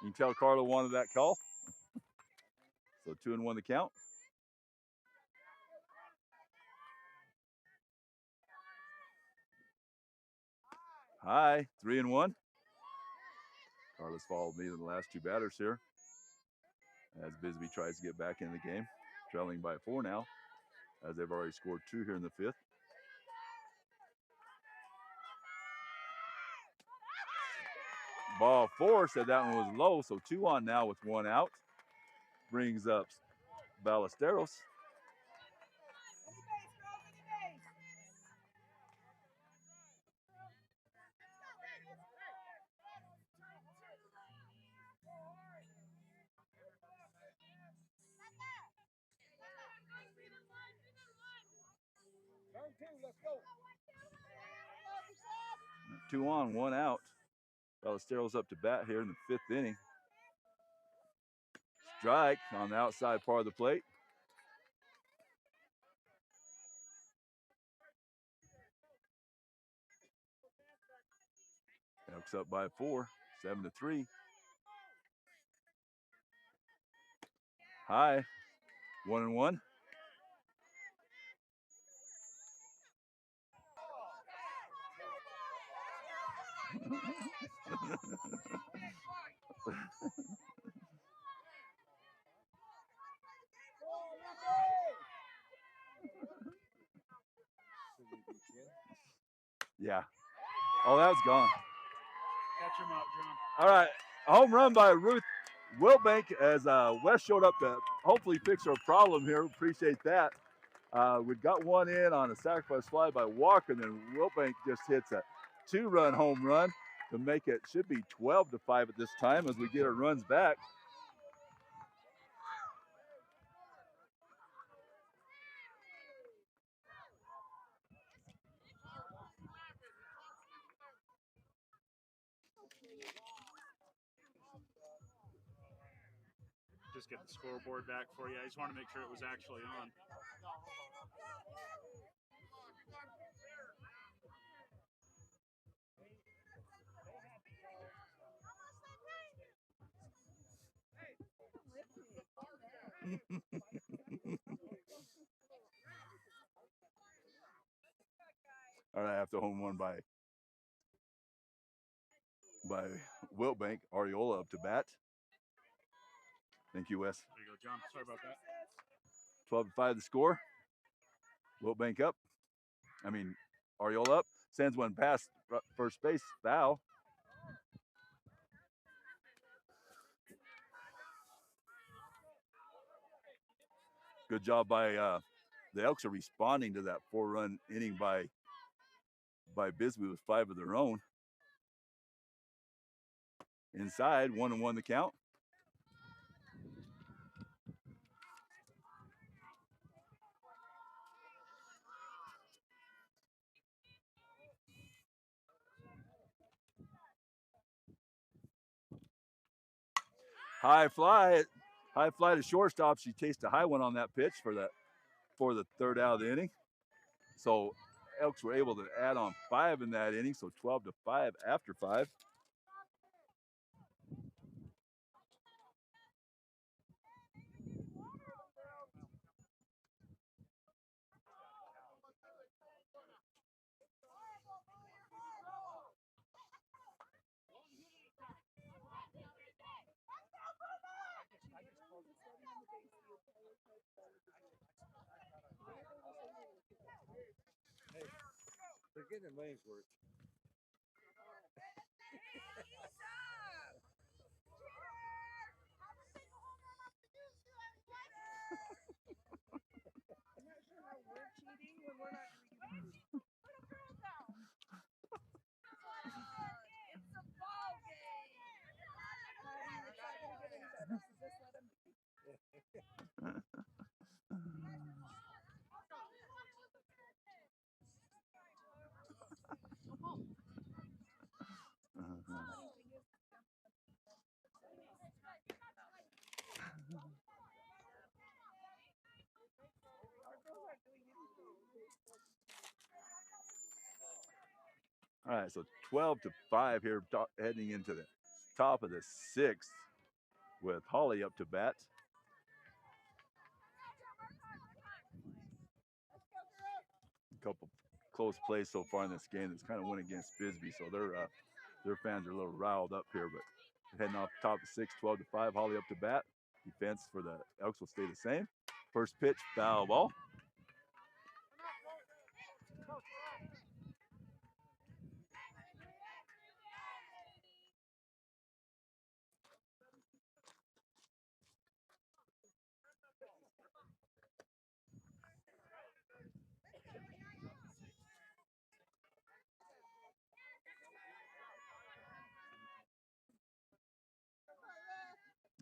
A: can tell Carla wanted that call. So 2-1 the count. High, 3-1. Carla's followed me in the last 2 batters here as Bisbee tries to get back in the game. Trailing by 4 now, as they've already scored 2 here in the 5th. Ball 4, said that one was low, so 2 on now with 1 out. Brings up Ballesteros.
B: Let's go.
A: 2 on, 1 out. Ballesteros up to bat here in the 5th inning. Strike on the outside part of the plate. Elks up by 4, 7-3. High, 1-1. Yeah. Oh, that was gone.
D: Catch him up, John.
A: All right. Home run by Ruth Wilbank as West showed up to hopefully fix our problem here. Appreciate that. We got one in on a sacrifice fly by Walker, and then Wilbank just hits a 2-run home run to make it, should be 12-5 at this time as we get our runs back.
D: Just get the scoreboard back for you. I just want to make sure it was actually on.
A: All right, after home run by Wilbank, Ariola up to bat. Thank you, Wes.
D: There you go, John. Sorry about that.
A: 12-5 the score. Wilbank up. Ariola up. Sends one past first base. Foul. Good job by the Elks are responding to that 4-run inning by Bisbee with 5 of their own. Inside, 1-1 the count. High fly to shortstop. She chased a high one on that pitch for the third out of the inning. So Elks were able to add on 5 in that inning, so 12-5 after 5.
B: They're getting their money's worth.
A: All right, so 12-5 here, heading into the top of the 6th with Holly up to bat. A couple close plays so far in this game that's kind of went against Bisbee, so their fans are a little riled up here, but heading off the top of 6, 12-5, Holly up to bat. Defense for the Elks will stay the same. First pitch, foul ball.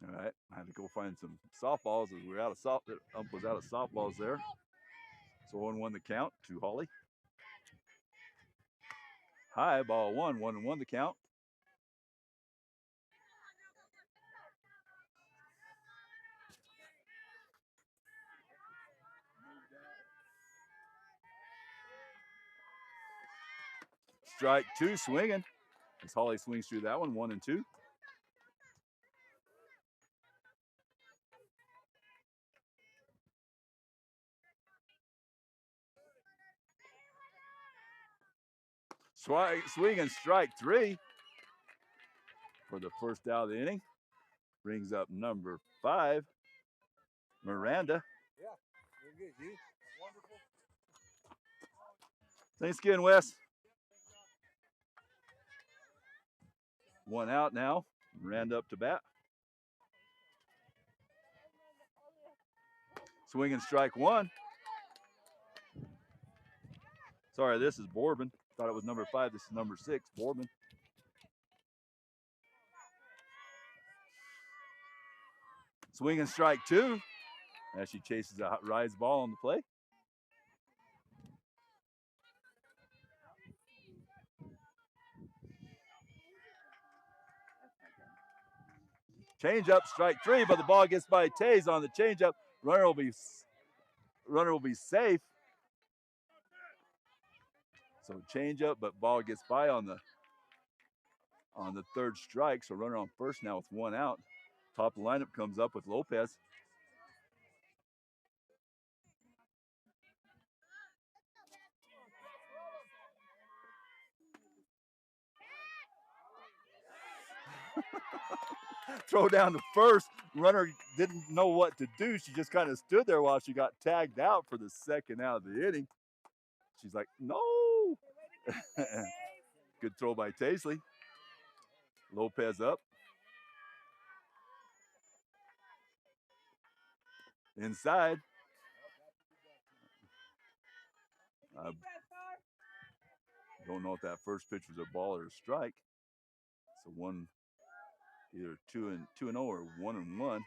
A: All right, I had to go find some softballs as we're out of the ump was out of softballs there. So 1-1 the count to Holly. High ball 1-1 the count. Strike 2 swinging. As Holly swings through that one, 1-2. Swing and strike 3 for the first out of the inning. Brings up number 5, Miranda.
B: Yeah, you're good, you. Wonderful.
A: Thanks again, Wes. 1 out now. Miranda up to bat. Swing and strike 1. Sorry, this is Borbin. Thought it was number 5. This is number 6, Borbin. Swing and strike 2 as she chases a rise ball on the play. Change up, strike 3, but the ball gets by Taze on the changeup. Runner will be safe. So change up, but ball gets by on the third strike. So runner on first now with 1 out. Top of the lineup comes up with Lopez. Throw down to first. Runner didn't know what to do. She just kind of stood there while she got tagged out for the second out of the inning. She's like, no. Good throw by Taisley. Lopez up. Inside. Don't know if that first pitch was a ball or a strike. So one, either 2-0 or 1-1.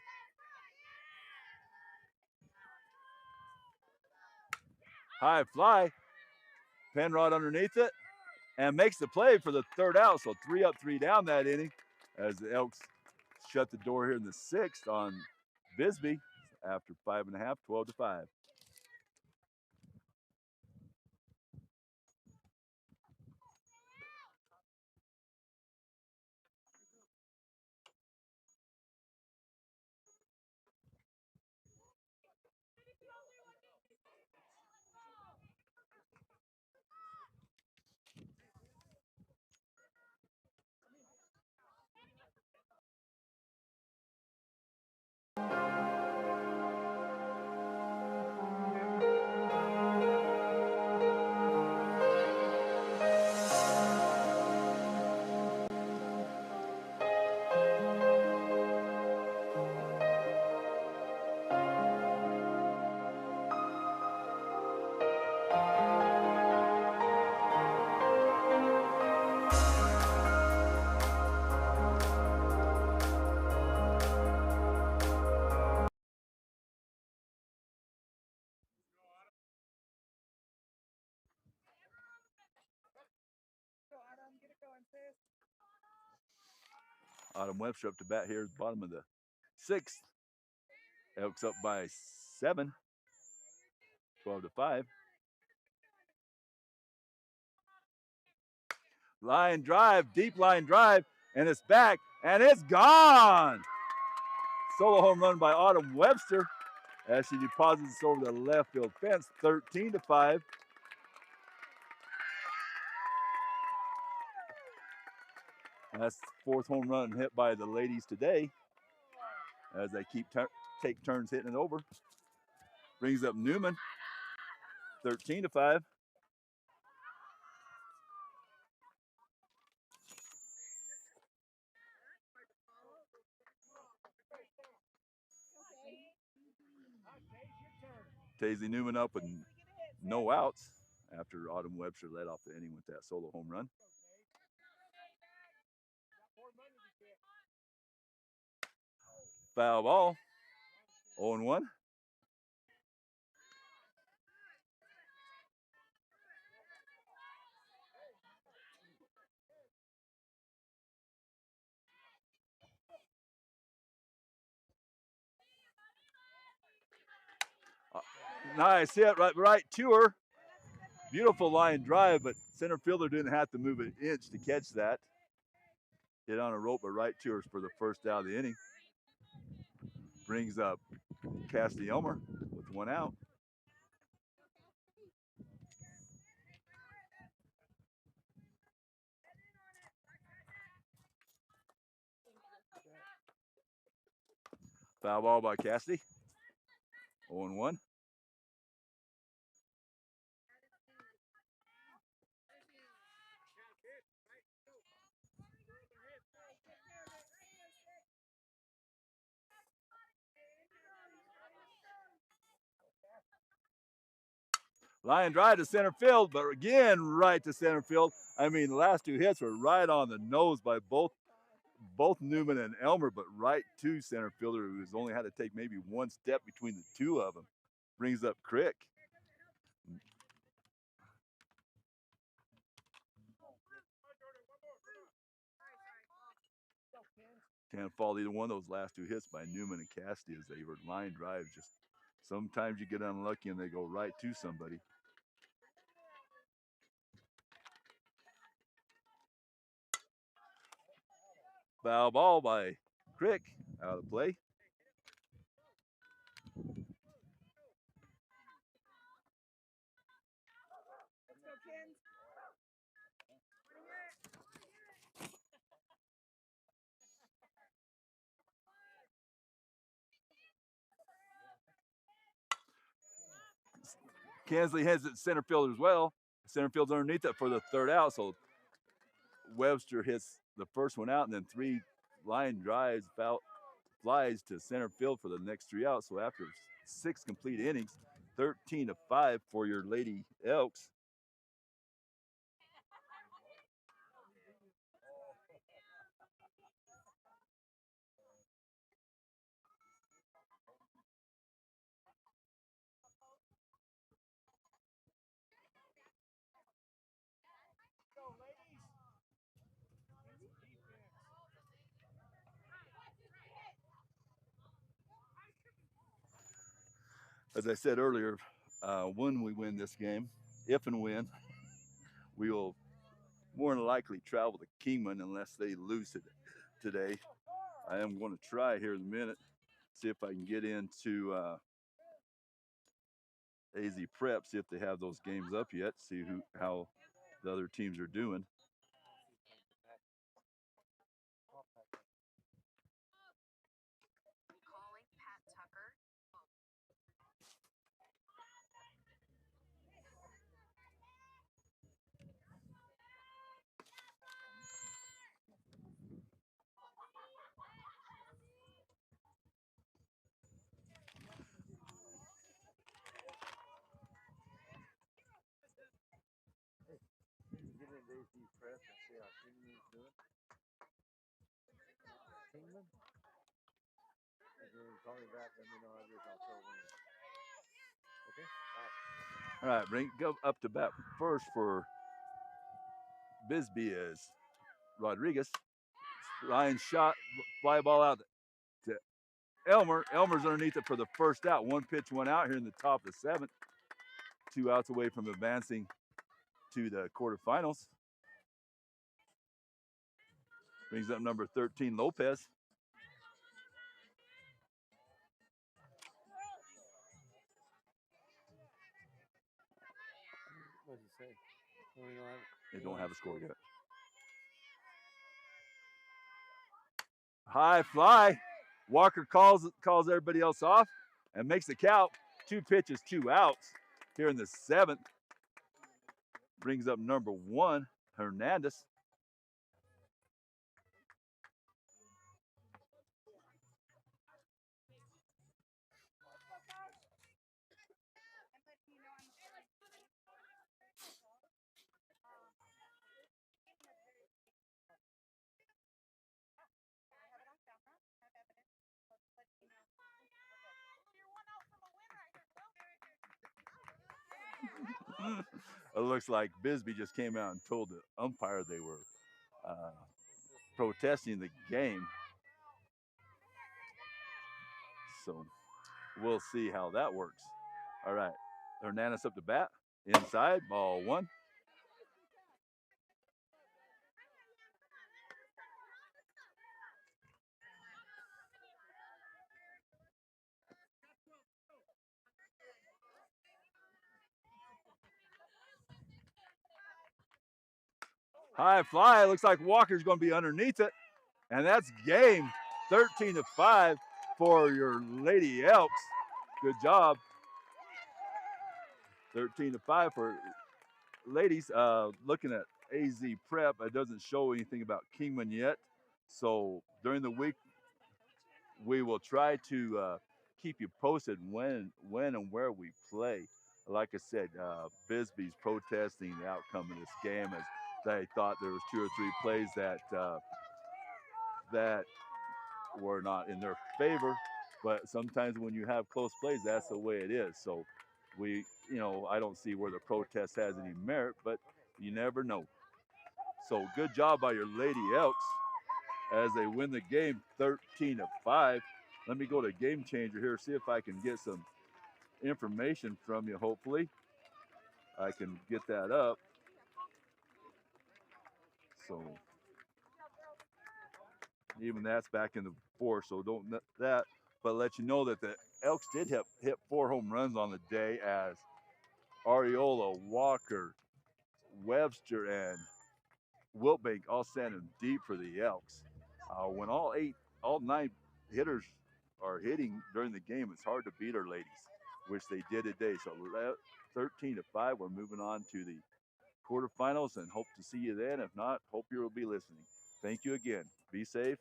A: High fly. Penrod underneath it and makes the play for the third out. So 3 up, 3 down that inning as the Elks shut the door here in the 6th on Bisbee after 5.5, 12-5. Autumn Webster up to bat here at the bottom of the 6th. Elks up by 7, 12-5. Line drive, deep line drive, and it's back, and it's gone. Solo home run by Autumn Webster as she deposits over the left field fence, 13-5. That's the 4th home run hit by the ladies today as they take turns hitting it over. Brings up Newman, 13-5. Tazy Newman up with no outs after Autumn Webster led off the inning with that solo home run. Foul ball, 0-1. Nice hit right to her. Beautiful line drive, but center fielder didn't have to move an inch to catch that. hit on a rope, but right to her for the first out of the inning. Brings up Cassidy Elmer with one out. Foul ball by Cassidy. 0-1. Line drive to center field, but again, right to center field. I mean, the last two hits were right on the nose by both Newman and Elmer, but right to center fielder, who's only had to take maybe one step between the two of them. Brings up Crick. Can't fault either one of those last two hits by Newman and Cassidy, as they were line drives. Just sometimes you get unlucky and they go right to somebody. Foul ball by Crick, out of play.
C: Let's go, Kins.
A: Kansley has it center field as well. Center field's underneath it for the third out, so Webster hits the first one out, and then three line drives, flies to center field for the next three outs. So after 6 complete innings, 13-5 for your Lady Elks. As I said earlier, when we win this game, if and when, we will more than likely travel to Kingman unless they lose it today. I am going to try here in a minute, see if I can get into AZ Prep, see if they have those games up yet, see how the other teams are doing.
B: Get into AZ Press and see how Kingman's doing. Kingman? And then call me back, let me know how it is. I'll throw it in. Okay?
A: All right, go up to bat first for Bisbee is Rodriguez. Line shot, fly ball out to Elmer. Elmer's underneath it for the first out. One pitch, one out here in the top of the 7th. 2 outs away from advancing to the quarterfinals. Brings up number 13, Lopez.
B: What did you say?
A: They don't have a score yet. High fly. Walker calls everybody else off and makes the count. 2 pitches, 2 outs here in the 7th. Brings up number 1, Hernandez. It looks like Bisbee just came out and told the umpire they were protesting the game. So we'll see how that works. All right, Hernandez up to bat. Inside, ball 1. High fly. Looks like Walker's going to be underneath it. And that's game. 13-5 for your Lady Elks. Good job. 13-5 for ladies. Looking at AZ Prep, it doesn't show anything about Kingman yet. So during the week, we will try to keep you posted when and where we play. Like I said, Bisbee's protesting the outcome of this game as they thought there was 2 or 3 plays that were not in their favor. But sometimes when you have close plays, that's the way it is. So I don't see where the protest has any merit, but you never know. So good job by your Lady Elks as they win the game 13-5. Let me go to Game Changer here, see if I can get some information from you, hopefully. I can get that up. So even that's back in the 4, so don't that. But let you know that the Elks did hit 4 home runs on the day as Ariola, Walker, Webster, and Wiltbank all standing deep for the Elks. When all 9 hitters are hitting during the game, it's hard to beat our ladies, which they did today. So 13-5, we're moving on to the quarterfinals and hope to see you then. If not, hope you will be listening. Thank you again. Be safe.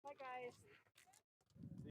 C: Bye, guys.